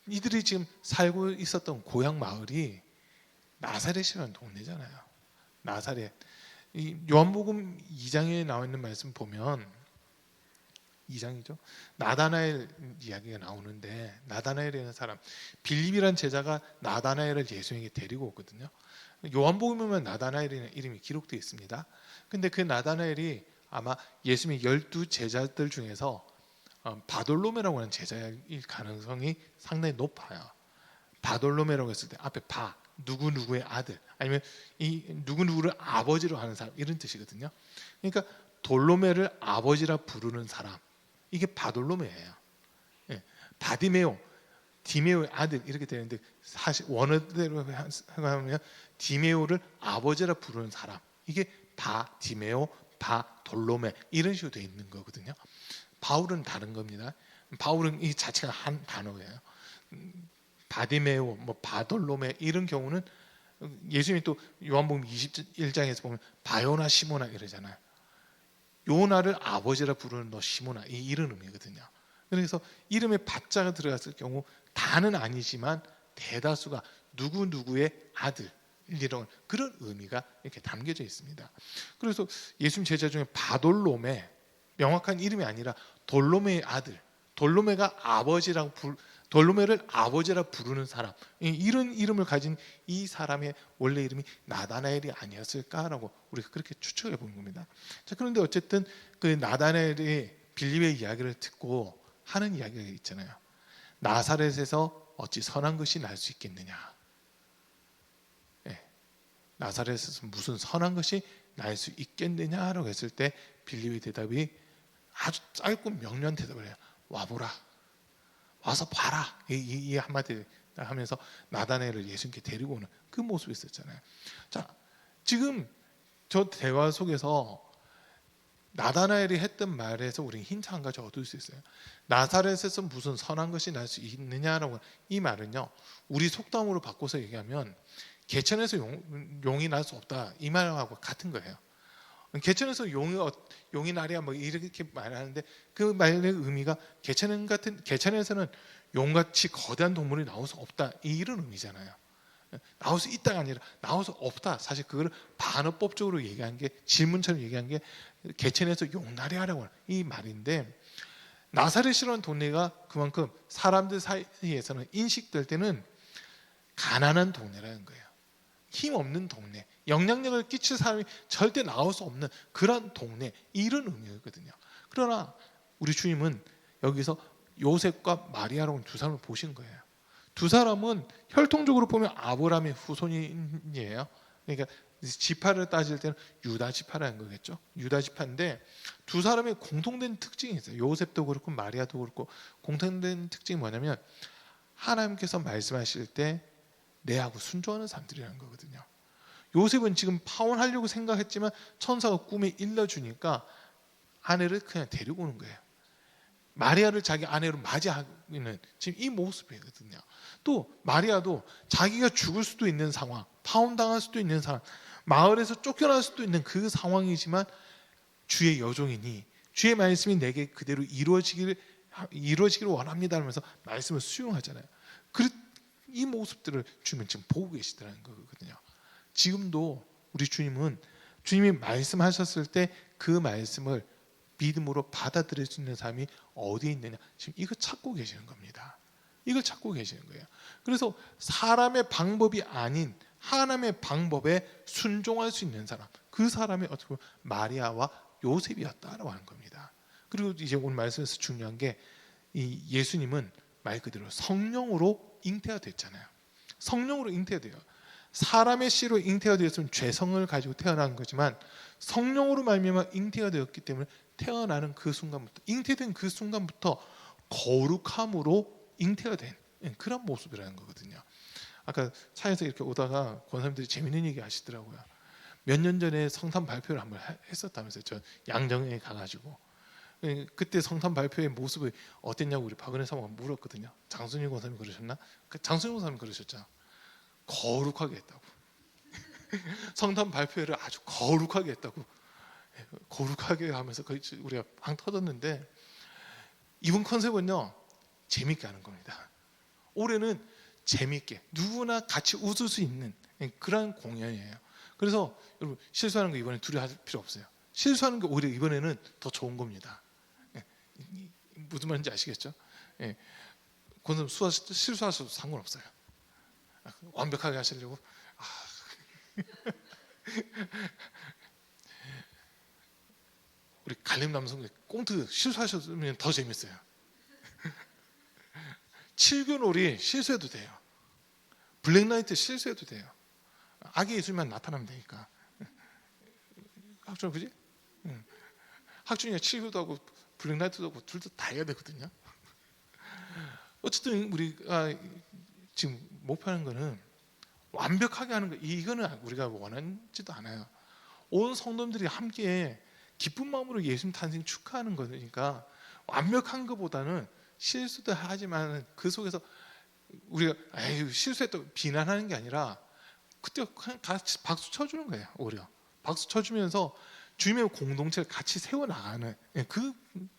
이들이 지금 살고 있었던 고향 마을이 나사렛이라는 동네잖아요. 나사렛. 이 요한복음 2장에 나와 있는 말씀 보면 2장이죠. 나다나엘 이야기가 나오는데 나다나엘이라는 사람, 빌립이라는 제자가 나다나엘을 예수님에게 데리고 오거든요. 요한복음에만 나다나엘이라는 이름이 기록되어 있습니다. 근데 그 나다나엘이 아마 예수님의 12제자들 중에서 바돌로메라고 하는 제자일 가능성이 상당히 높아요. 바돌로메라고 했을 때 앞에 바, 누구누구의 아들, 아니면 이 누구누구를 아버지로 하는 사람, 이런 뜻이거든요. 그러니까 돌로메를 아버지라 부르는 사람, 이게 바돌로메예요. 예, 바디메오, 디메오의 아들 이렇게 되는데, 사실 원어대로 하면 디메오를 아버지라 부르는 사람, 이게 바디메오, 바돌로메 이런 식으로 되어 있는 거거든요. 바울은 다른 겁니다. 바울은 이 자체가 한 단어예요. 바디메오, 뭐 바돌로메 이런 경우는 예수님이 또 요한복음 21장에서 보면 바요나 시모나 이러잖아요. 요나를 아버지라 부르는 너 시모나, 이런 의미거든요. 그래서 이름에 바자가 들어갔을 경우 다는 아니지만 대다수가 누구누구의 아들 이런 그런 의미가 이렇게 담겨져 있습니다. 그래서 예수님 제자 중에 바돌로메, 명확한 이름이 아니라 돌로메의 아들, 돌로메가 돌로메를 아버지라 부르는 사람, 이런 이름을 가진 이 사람의 원래 이름이 나다나엘이 아니었을까라고 우리가 그렇게 추측해 보는 겁니다. 자, 그런데 어쨌든 그 나다나엘이 빌립의 이야기를 듣고 하는 이야기가 있잖아요. 나사렛에서 어찌 선한 것이 날 수 있겠느냐. 네. 나사렛에서 무슨 선한 것이 날 수 있겠느냐라고 했을 때 빌립의 대답이 아주 짧고 명료한 대답을 해요. 와보라, 와서 봐라, 이 한마디 하면서 나다나엘을 예수님께 데리고 오는 그 모습이 있었잖아요. 자, 지금 저 대화 속에서 나다나엘이 했던 말에서 우리는 힌트 한 가지 얻을 수 있어요. 나사렛에서 무슨 선한 것이 날 수 있느냐라고, 이 말은요, 우리 속담으로 바꿔서 얘기하면 개천에서 용이 날 수 없다, 이 말하고 같은 거예요. 개천에서 용이 날이야 뭐 이렇게 말하는데, 그 말의 의미가 개천에서는 용같이 거대한 동물이 나올 수 없다, 이런 의미잖아요. 나올 수 있다가 아니라 나올 수 없다. 사실 그걸 반어법적으로 얘기한 게, 질문처럼 얘기한 게 개천에서 용날이 하라고 하는 이 말인데, 나사렛이라는 동네가 그만큼 사람들 사이에서는 인식될 때는 가난한 동네라는 거예요. 힘없는 동네, 영향력을 끼칠 사람이 절대 나올 수 없는 그런 동네, 이런 의미거든요. 그러나 우리 주님은 여기서 요셉과 마리아라고 두 사람을 보신 거예요. 두 사람은 혈통적으로 보면 아브라함의 후손이에요. 그러니까 지파를 따질 때는 유다 지파라는 거겠죠. 유다 지파인데 두 사람의 공통된 특징이 있어요. 요셉도 그렇고 마리아도 그렇고 공통된 특징이 뭐냐면, 하나님께서 말씀하실 때 내하고 순종하는 사람들이라는 거거든요. 요셉은 지금 파혼하려고 생각했지만 천사가 꿈에 일러주니까 아내를 그냥 데리고 오는 거예요. 마리아를 자기 아내로 맞이하는 지금 이 모습이거든요. 또 마리아도 자기가 죽을 수도 있는 상황, 파혼당할 수도 있는 상황, 마을에서 쫓겨날 수도 있는 그 상황이지만 주의 여종이니 주의 말씀이 내게 그대로 이루어지기를 원합니다 하면서 말씀을 수용하잖아요. 이 모습들을 주님은 지금 보고 계시더라는 거거든요. 지금도 우리 주님은 주님이 말씀하셨을 때 그 말씀을 믿음으로 받아들일 수 있는 사람이 어디에 있느냐, 지금 이거 찾고 계시는 겁니다. 이걸 찾고 계시는 거예요. 그래서 사람의 방법이 아닌 하나님의 방법에 순종할 수 있는 사람, 그 사람이 어떻게 보면 마리아와 요셉이었다라고 하는 겁니다. 그리고 이제 오늘 말씀에서 중요한 게, 이 예수님은 말 그대로 성령으로 잉태가 됐잖아요. 성령으로 잉태가 돼요. 사람의 씨로 잉태가 되었으면 죄성을 가지고 태어난 거지만, 성령으로 말미암아 잉태가 되었기 때문에 태어나는 그 순간부터, 잉태된 그 순간부터 거룩함으로 잉태가 된 그런 모습이라는 거거든요. 아까 차에서 이렇게 오다가 권사님들이 재밌는 얘기 하시더라고요. 몇 년 전에 성탄 발표를 한번 했었다면서요. 저 양정에 가가지고 그때 성탄 발표의 모습이 어땠냐고 우리 박은혜 사모가 물었거든요. 장순일 권사님 그러셨나? 장순일 권사님 그러셨죠. 거룩하게 했다고. 성탄 발표를 아주 거룩하게 했다고. 거룩하게 하면서 우리가 방 터졌는데, 이번 컨셉은요 재밌게 하는 겁니다. 올해는 재밌게 누구나 같이 웃을 수 있는 그런 공연이에요. 그래서 여러분 실수하는 거 이번에 두려워할 필요 없어요. 실수하는 게 오히려 이번에는 더 좋은 겁니다. 무슨 말인지 아시겠죠? 그건 실수하셔도 상관없어요. 완벽하게 하시려고. 우리 갈림 남성 꽁트 실수하셨으면 더 재밌어요. 칠교놀이 실수해도 돼요. 블랙나이트 실수해도 돼요. 악의 예술만 나타나면 되니까. 학준 그지? 학준이가 칠교도 하고 블랙나이트도 하고 둘 다 해야 되거든요. 어쨌든 우리가 지금 목표하는 거는 완벽하게 하는 거. 이거는 우리가 원하지도 않아요. 온 성도들이 함께 기쁜 마음으로 예수님 탄생 축하하는 거니까 완벽한 것보다는 실수도 하지만 그 속에서 우리가 에휴 실수했다고 비난하는 게 아니라 그때 그냥 같이 박수 쳐주는 거예요. 오히려 박수 쳐주면서 주님의 공동체를 같이 세워나가는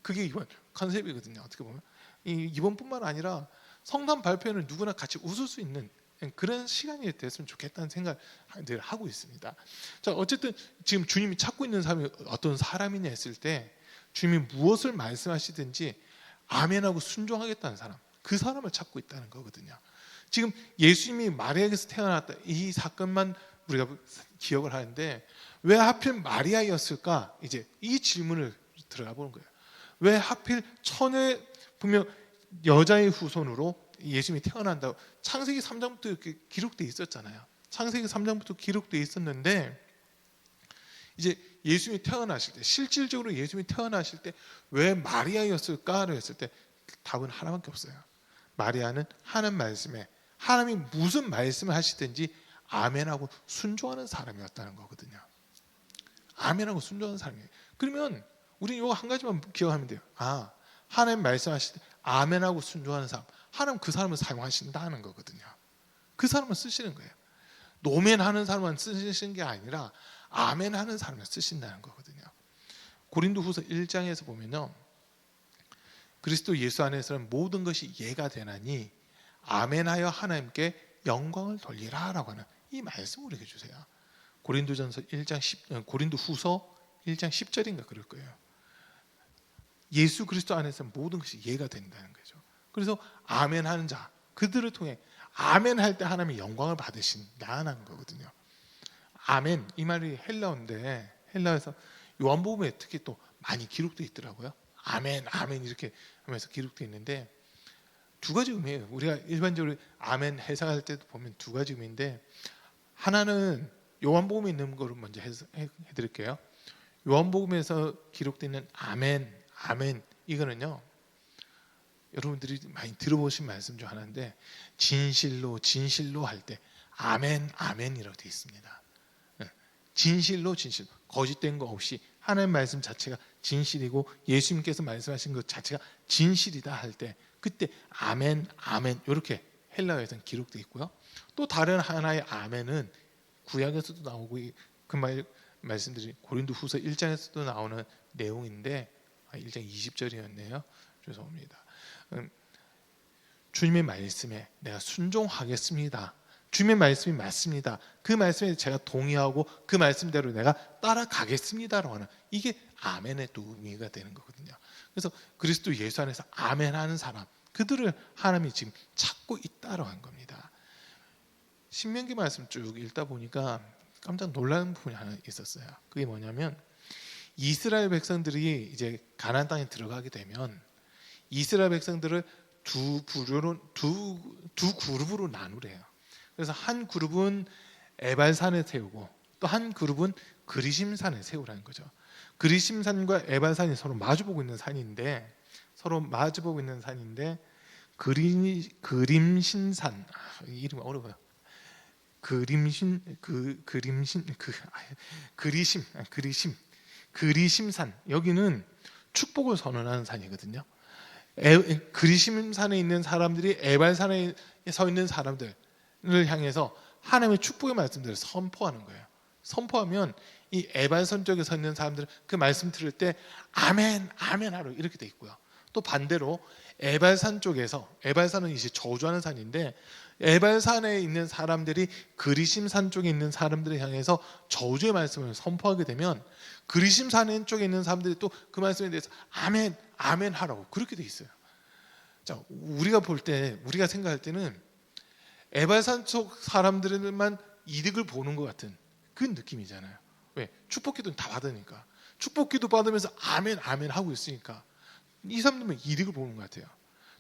그게 이번 컨셉이거든요. 어떻게 보면 이번뿐만 아니라 성탄 발표는 누구나 같이 웃을 수 있는 그런 시간이 됐으면 좋겠다는 생각을 늘 하고 있습니다. 자, 어쨌든 지금 주님이 찾고 있는 사람이 어떤 사람이냐 했을 때 주님이 무엇을 말씀하시든지 아멘하고 순종하겠다는 사람, 그 사람을 찾고 있다는 거거든요. 지금 예수님이 마리아에게서 태어났다 이 사건만 우리가 기억을 하는데 왜 하필 마리아였을까? 이제 이 질문을 들어가 보는 거예요. 왜 하필 처녀의 분명 여자의 후손으로 예수님이 태어난다고 창세기 3장부터 이렇게 기록되어 있었잖아요. 창세기 3장부터 기록되어 있었는데 이제 예수님이 태어나실 때 실질적으로 예수님이 태어나실 때 왜 마리아였을까를 했을 때 답은 하나밖에 없어요. 마리아는 하나님 말씀에 하나님이 무슨 말씀을 하시든지 아멘하고 순종하는 사람이었다는 거거든요. 아멘하고 순종하는 사람이에요. 그러면 우리 이거 한 가지만 기억하면 돼요. 하나님 말씀하실 때 아멘하고 순종하는 사람, 하나님 그 사람을 사용하신다는 거거든요. 그 사람을 쓰시는 거예요. 노멘하는 사람만 쓰시는 게 아니라 아멘하는 사람을 쓰신다는 거거든요. 고린도후서 1장에서 보면요, 그리스도 예수 안에서는 모든 것이 예가 되나니 아멘하여 하나님께 영광을 돌리라라고 하는 이 말씀을 우리에게 주세요. 고린도전서 1장 고린도후서 1장 10절인가 그럴 거예요. 예수 그리스도 안에서 모든 것이 예가 된다는 거죠. 그래서 아멘하는 자, 그들을 통해 아멘할 때 하나님이 영광을 받으신다는 거거든요. 아멘, 이 말이 헬라어인데 헬라에서 요한복음에 특히 또 많이 기록되어 있더라고요. 아멘, 아멘 이렇게 하면서 기록되어 있는데 두 가지 의미예요. 우리가 일반적으로 아멘 해석할 때도 보면 두 가지 의미인데, 하나는 요한복음에 있는 거를 먼저 해드릴게요. 요한복음에서 기록되어 있는 아멘, 아멘 이거는요, 여러분들이 많이 들어보신 말씀 중 하나인데 진실로 진실로 할 때 아멘 아멘이라고 되어 있습니다. 진실로 진실, 거짓된 거 없이 하나님 말씀 자체가 진실이고 예수님께서 말씀하신 것 자체가 진실이다 할 때 그때 아멘 아멘 이렇게 헬라어에서는 기록되어 있고요. 또 다른 하나의 아멘은 구약에서도 나오고 그 말씀드린 고린도후서 1장에서도 나오는 내용인데 1장 20절이었네요. 죄송합니다. 주님의 말씀에 내가 순종하겠습니다. 주님의 말씀이 맞습니다. 그 말씀에 제가 동의하고 그 말씀대로 내가 따라가겠습니다라고 하는 이게 아멘의 또 의미가 되는 거거든요. 그래서 그리스도 예수 안에서 아멘하는 사람, 그들을 하나님이 지금 찾고 있다라고 한 겁니다. 신명기 말씀 쭉 읽다 보니까 깜짝 놀라는 부분이 하나 있었어요. 그게 뭐냐면 이스라엘 백성들이 이제 가나안 땅에 들어가게 되면 이스라엘 백성들을 두 그룹으로 나누래요. 그래서 한 그룹은 에발산에 세우고 또 한 그룹은 그리심산에 세우라는 거죠. 그리심산과 에발산이 서로 마주보고 있는 산인데 그림신산, 이름이 어려워요. 그리심산, 여기는 축복을 선언하는 산이거든요. 그리심산에 있는 사람들이 에발산에 서 있는 사람들을 향해서 하나님의 축복의 말씀들을 선포하는 거예요. 선포하면 이 에발산 쪽에 서 있는 사람들은 그 말씀 들을 때 아멘, 아멘 하러 이렇게 돼 있고요. 또 반대로 에발산 쪽에서, 에발산은 이제 저주하는 산인데, 에발산에 있는 사람들이 그리심산 쪽에 있는 사람들을 향해서 저주의 말씀을 선포하게 되면 그리심산 쪽에 있는 사람들이 또 그 말씀에 대해서 아멘, 아멘 하라고 그렇게 돼 있어요. 자, 우리가 볼 때, 우리가 생각할 때는 에발산 쪽 사람들만 이득을 보는 것 같은 그 느낌이잖아요. 왜? 축복기도는 다 받으니까. 축복기도 받으면서 아멘, 아멘 하고 있으니까 이 사람들만 이득을 보는 것 같아요.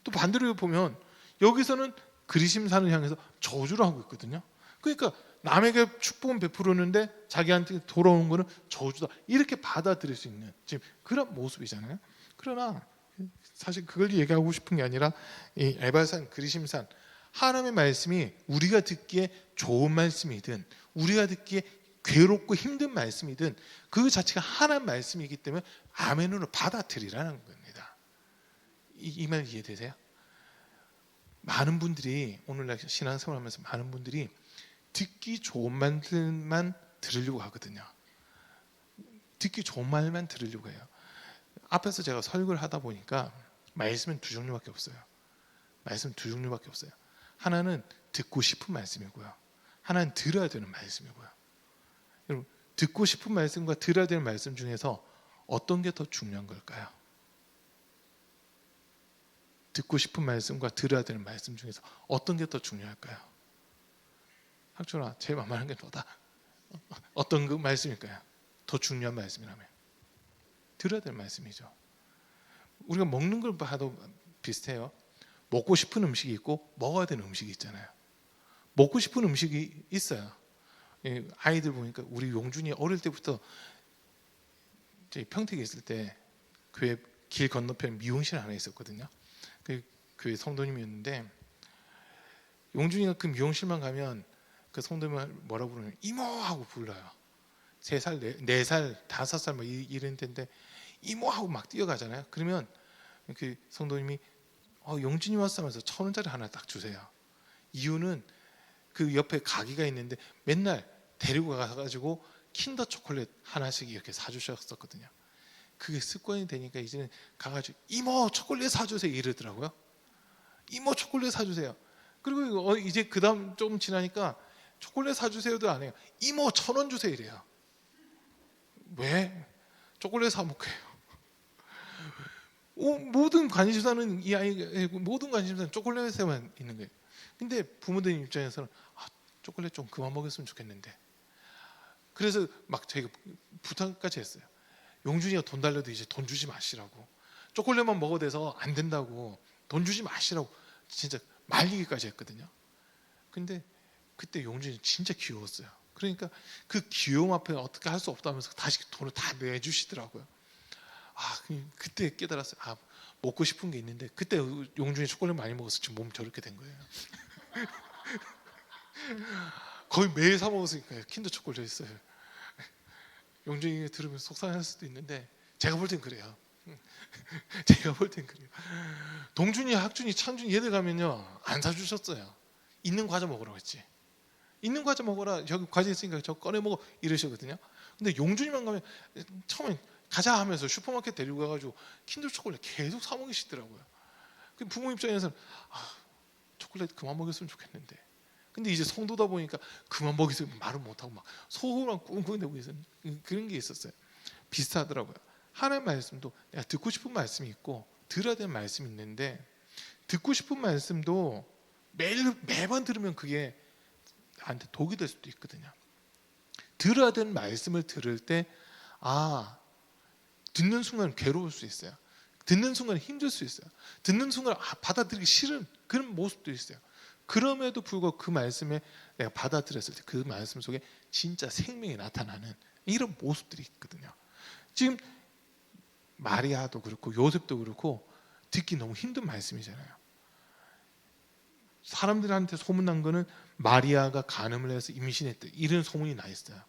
또 반대로 보면 여기서는 그리심산을 향해서 저주를 하고 있거든요. 그러니까 남에게 축복은 베푸르는데 자기한테 돌아오는 거는 저주다, 이렇게 받아들일 수 있는 지금 그런 모습이잖아요. 그러나 사실 그걸 얘기하고 싶은 게 아니라 이 에발산, 그리심산, 하나님의 말씀이 우리가 듣기에 좋은 말씀이든 우리가 듣기에 괴롭고 힘든 말씀이든 그 자체가 하나님 말씀이기 때문에 아멘으로 받아들이라는 겁니다. 이 말 이해되세요? 많은 분들이 오늘날 신앙생활하면서 많은 분들이 듣기 좋은 말들만 들으려고 하거든요. 듣기 좋은 말만 들으려고 해요. 앞에서 제가 설교를 하다 보니까 말씀은 두 종류밖에 없어요. 말씀 두 종류밖에 없어요. 하나는 듣고 싶은 말씀이고요, 하나는 들어야 되는 말씀이고요. 여러분, 듣고 싶은 말씀과 들어야 되는 말씀 중에서 어떤 게 더 중요한 걸까요? 듣고 싶은 말씀과 들어야 되는 말씀 중에서 어떤 게 더 중요할까요? 학준아, 제일 만만한 게 너다. 어떤 그 말씀일까요? 더 중요한 말씀이라면 들어야 될 말씀이죠. 우리가 먹는 걸 봐도 비슷해요. 먹고 싶은 음식이 있고 먹어야 되는 음식이 있잖아요. 먹고 싶은 음식이 있어요. 아이들 보니까 우리 용준이 어릴 때부터 평택에 있을 때 교회 길 건너편 미용실 하나 있었거든요. 그 교회 성도님이었는데 용준이가 그 미용실만 가면 그 성도님을 뭐라고 부르냐면 이모 하고 불러요. 3살, 4살, 5살 뭐 이런 때인데 이모 하고 막 뛰어가잖아요. 그러면 그 성도님이 용준이 왔어 하면서 1,000원짜리 하나 딱 주세요. 이유는 그 옆에 가게가 있는데 맨날 데리고 가가지고 킨더 초콜릿 하나씩 이렇게 사주셨었거든요. 그게 습관이 되니까 이제는 가가지고 이모 초콜릿 사주세요 이러더라고요. 이모 초콜릿 사주세요. 그리고 이제 그 다음 조금 지나니까 초콜릿 사주세요도 안 해요. 이모 1,000원 주세요 이래요. 왜? 초콜릿 사 먹게요. 모든 관심사는 이 아이, 모든 관심사는 초콜릿에만 있는 거예요. 근데 부모들 입장에서는 초콜릿 좀 그만 먹였으면 좋겠는데, 그래서 막 저희가 부탁까지 했어요. 용준이가 돈 달려도 이제 돈 주지 마시라고, 초콜릿만 먹어도 돼서 안 된다고 돈 주지 마시라고 진짜 말리기까지 했거든요. 근데 그때 용준이 진짜 귀여웠어요. 그러니까 그 귀여움 앞에 어떻게 할 수 없다면서 다시 돈을 다 내주시더라고요. 그때 깨달았어요. 먹고 싶은 게 있는데, 그때 용준이 초콜릿 많이 먹어서 지금 몸 저렇게 된 거예요. 거의 매일 사 먹었으니까요. 킨더 초콜릿 있어요. 용준이 들으면 속상할 수도 있는데 제가 볼 땐 그래요. 제가 볼 땐 그래요. 동준이, 학준이, 창준이 얘들 가면요 안 사주셨어요. 있는 과자 먹으라고 했지. 있는 과자 먹어라, 저기 과자 있으니까 저 꺼내 먹어 이러시거든요. 근데 용준이만 가면 처음엔 가자 하면서 슈퍼마켓 데리고 가가지고 킨더 초콜릿 계속 사 먹이시더라고요. 부모 입장에서는 초콜릿 그만 먹였으면 좋겠는데, 근데 이제 성도다 보니까 그만 먹이세요 말을 못하고 막 소금만 꿍꿍 대고 있는 그런 게 있었어요. 비슷하더라고요. 하나님의 말씀도 내가 듣고 싶은 말씀이 있고 들어야 되는 말씀이 있는데, 듣고 싶은 말씀도 매번 들으면 그게 나한테 독이 될 수도 있거든요. 들어야 되는 말씀을 들을 때 듣는 순간 괴로울 수 있어요. 듣는 순간 힘들 수 있어요. 듣는 순간 받아들이기 싫은 그런 모습도 있어요. 그럼에도 불구하고 그 말씀에 내가 받아들였을 때 그 말씀 속에 진짜 생명이 나타나는 이런 모습들이 있거든요. 지금 마리아도 그렇고 요셉도 그렇고 듣기 너무 힘든 말씀이잖아요. 사람들한테 소문난 거는 마리아가 간음을 해서 임신했다, 이런 소문이 나 있어요.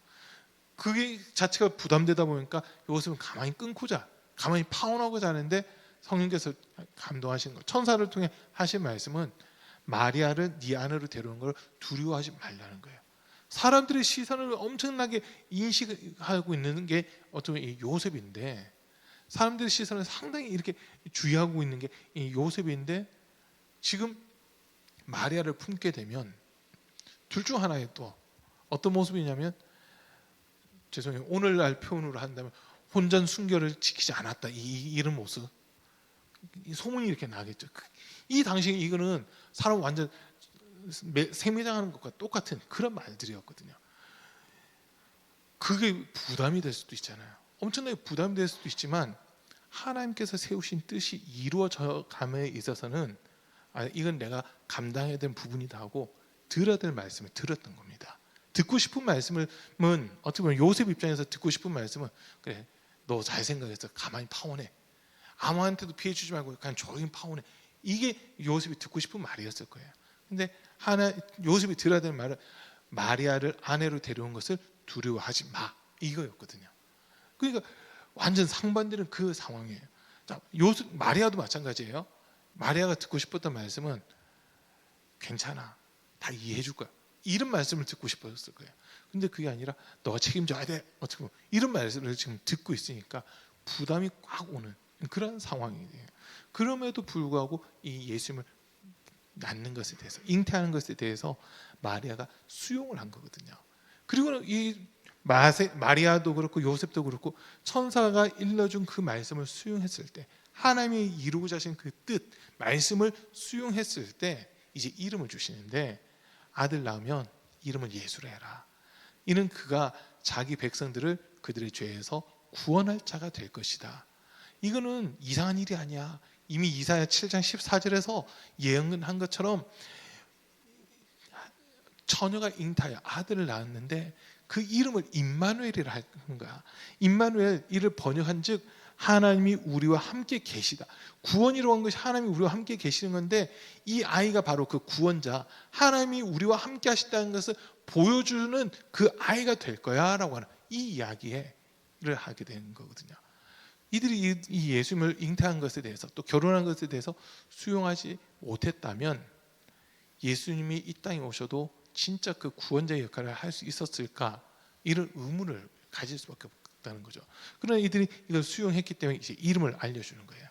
그게 자체가 부담되다 보니까 요셉은 가만히 끊고자, 가만히 파혼하고자 하는데 성령께서 감동하신 거, 천사를 통해 하신 말씀은 마리아를 네 안으로 데려오는 걸 두려워하지 말라는 거예요. 사람들의 시선을 엄청나게 인식하고 있는 게 어쩌면 이 요셉인데, 사람들의 시선을 상당히 이렇게 주의하고 있는 게 이 요셉인데, 지금 마리아를 품게 되면 둘 중 하나에 또 어떤 모습이냐면, 죄송해요, 오늘날 표현으로 한다면 혼전 순결을 지키지 않았다, 이런 모습, 이 소문이 이렇게 나겠죠. 이 당시에 이거는 사람 완전 생매장하는 것과 똑같은 그런 말들이었거든요. 그게 부담이 될 수도 있잖아요. 엄청나게 부담이 될 수도 있지만 하나님께서 세우신 뜻이 이루어져 감에 있어서는 이건 내가 감당해야 될 부분이다 하고 들어야 될 말씀을 들었던 겁니다. 듣고 싶은 말씀은, 어떻게 보면 요셉 입장에서 듣고 싶은 말씀은, 그래, 너 잘 생각해서 가만히 파혼해, 아무한테도 피해 주지 말고 그냥 조용히 파혼해, 이게 요셉이 듣고 싶은 말이었을 거예요. 근데 요셉이 들어야 될 말은 마리아를 아내로 데려온 것을 두려워하지 마, 이거였거든요. 그러니까 완전 상반되는 그 상황이에요. 자, 마리아도 마찬가지예요. 마리아가 듣고 싶었던 말씀은 괜찮아, 다 이해해 줄 거야, 이런 말씀을 듣고 싶었을 거예요. 근데 그게 아니라 너가 책임져야 돼, 어떻게 보면 이런 말씀을 지금 듣고 있으니까 부담이 꽉 오는 그런 상황이에요. 그럼에도 불구하고 이 예수님을 낳는 것에 대해서, 잉태하는 것에 대해서 마리아가 수용을 한 거거든요. 그리고 이 마리아도 그렇고 요셉도 그렇고 천사가 일러준 그 말씀을 수용했을 때, 하나님이 이루고자 하신 그 뜻, 말씀을 수용했을 때 이제 이름을 주시는데, 아들 낳으면 이름을 예수로 해라. 이는 그가 자기 백성들을 그들의 죄에서 구원할 자가 될 것이다. 이거는 이상한 일이 아니야. 이미 이사야 7장 14절에서 예언한 것처럼 처녀가 잉타하여 아들을 낳았는데 그 이름을 임마누엘이라 하는 거야. 임마누엘, 이를 번역한즉 하나님이 우리와 함께 계시다. 구원이라고 한 것이 하나님이 우리와 함께 계시는 건데, 이 아이가 바로 그 구원자, 하나님이 우리와 함께 하시다는 것을 보여주는 그 아이가 될 거야 라고 하는 이 이야기를 하게 되는 거거든요. 이들이 이 예수님을 잉태한 것에 대해서, 또 결혼한 것에 대해서 수용하지 못했다면 예수님이 이 땅에 오셔도 진짜 그 구원자의 역할을 할 수 있었을까, 이런 의문을 가질 수밖에 없다는 거죠. 그러나 이들이 이걸 수용했기 때문에 이제 이름을 알려주는 거예요.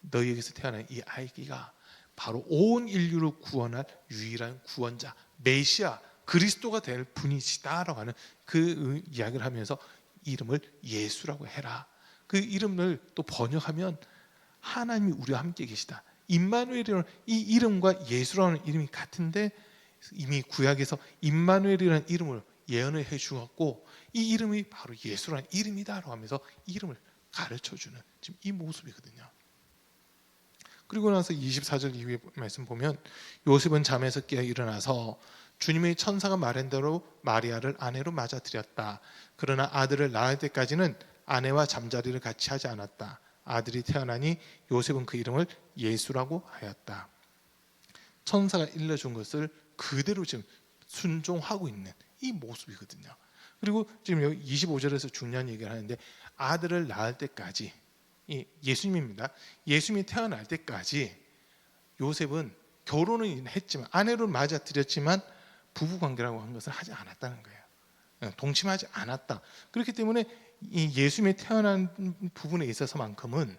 너희에게서 태어난 이 아이가 바로 온 인류를 구원할 유일한 구원자, 메시아, 그리스도가 될 분이시다라고 하는 그 이야기를 하면서 이름을 예수라고 해라. 그 이름을 또 번역하면 하나님이 우리와 함께 계시다. 임마누엘이라는 이 이름과 예수라는 이름이 같은데, 이미 구약에서 임마누엘이라는 이름을 예언을 해주었고, 이 이름이 바로 예수라는 이름이다라고 하면서 이름을 가르쳐주는 지금 이 모습이거든요. 그리고 나서 24절 이후에 말씀 보면, 요셉은 잠에서 깨어 일어나서 주님의 천사가 말한 대로 마리아를 아내로 맞아들였다. 그러나 아들을 낳을 때까지는 아내와 잠자리를 같이 하지 않았다. 아들이 태어나니 요셉은 그 이름을 예수라고 하였다. 천사가 일러준 것을 그대로 지금 순종하고 있는 이 모습이거든요. 그리고 지금 여기 25절에서 중요한 얘기를 하는데, 아들을 낳을 때까지, 예수님입니다. 예수님이 태어날 때까지 요셉은 결혼은 했지만, 아내로 맞아들였지만 부부관계라고 한 것을 하지 않았다는 거예요. 동침하지 않았다. 그렇기 때문에 이 예수님이 태어난 부분에 있어서만큼은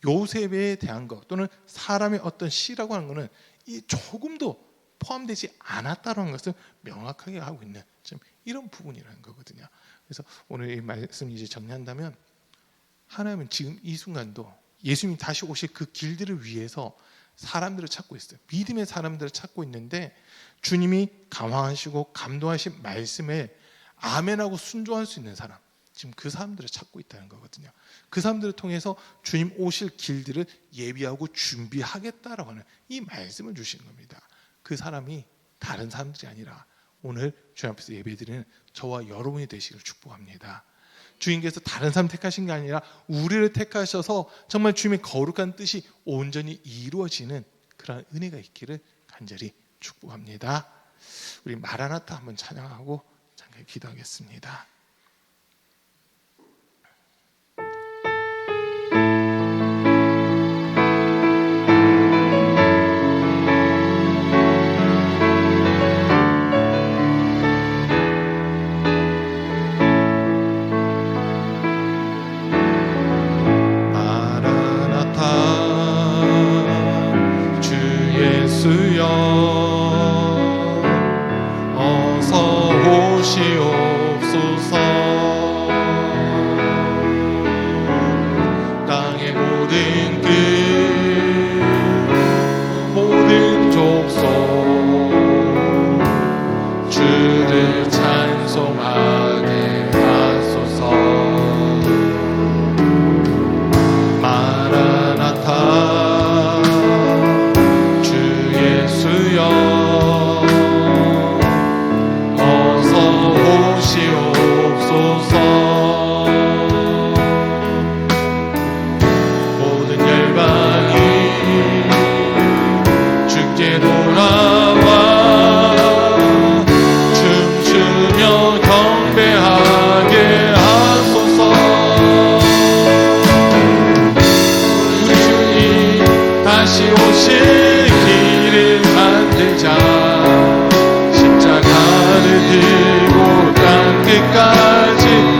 요셉에 대한 것, 또는 사람의 어떤 씨라고 하는 것은 이 조금도 포함되지 않았다는 것을 명확하게 하고 있는 지금 이런 부분이라는 거거든요. 그래서 오늘 이 말씀 이제 정리한다면, 하나님은 지금 이 순간도 예수님이 다시 오실 그 길들을 위해서 사람들을 찾고 있어요. 믿음의 사람들을 찾고 있는데, 주님이 감화하시고 감동하신 말씀에 아멘하고 순종할 수 있는 사람, 지금 그 사람들을 찾고 있다는 거거든요. 그 사람들을 통해서 주님 오실 길들을 예비하고 준비하겠다라고 하는 이 말씀을 주신 겁니다. 그 사람이 다른 사람들이 아니라 오늘 주님 앞에서 예배드리는 저와 여러분이 되시기를 축복합니다. 주님께서 다른 사람 택하신 게 아니라 우리를 택하셔서 정말 주님의 거룩한 뜻이 온전히 이루어지는 그런 은혜가 있기를 간절히 축복합니다. 우리 마라나타 한번 찬양하고 잠깐 기도하겠습니다. 끝까지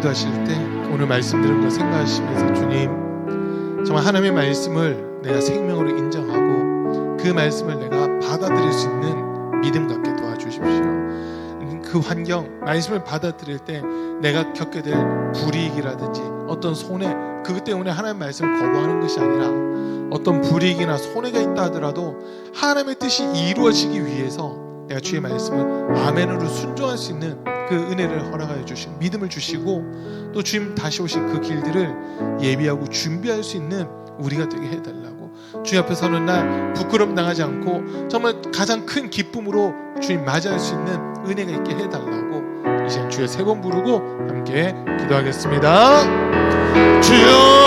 기도하실 때 오늘 말씀 들은 거 생각하시면서 주님, 정말 하나님의 말씀을 내가 생명으로 인정하고 그 말씀을 내가 받아들일 수 있는 믿음 갖게 도와주십시오. 그 환경, 말씀을 받아들일 때 내가 겪게 될 불이익이라든지 어떤 손해, 그것 때문에 하나님의 말씀을 거부하는 것이 아니라 어떤 불이익이나 손해가 있다 하더라도 하나님의 뜻이 이루어지기 위해서 내가 주의 말씀을 아멘으로 순종할 수 있는 그 은혜를 허락하여 주시고 믿음을 주시고 또 주님 다시 오실 그 길들을 예비하고 준비할 수 있는 우리가 되게 해달라고, 주님 앞에 서는 날 부끄럼 당하지 않고 정말 가장 큰 기쁨으로 주님 맞이할 수 있는 은혜가 있게 해달라고 이제 주의 세 번 부르고 함께 기도하겠습니다. 주여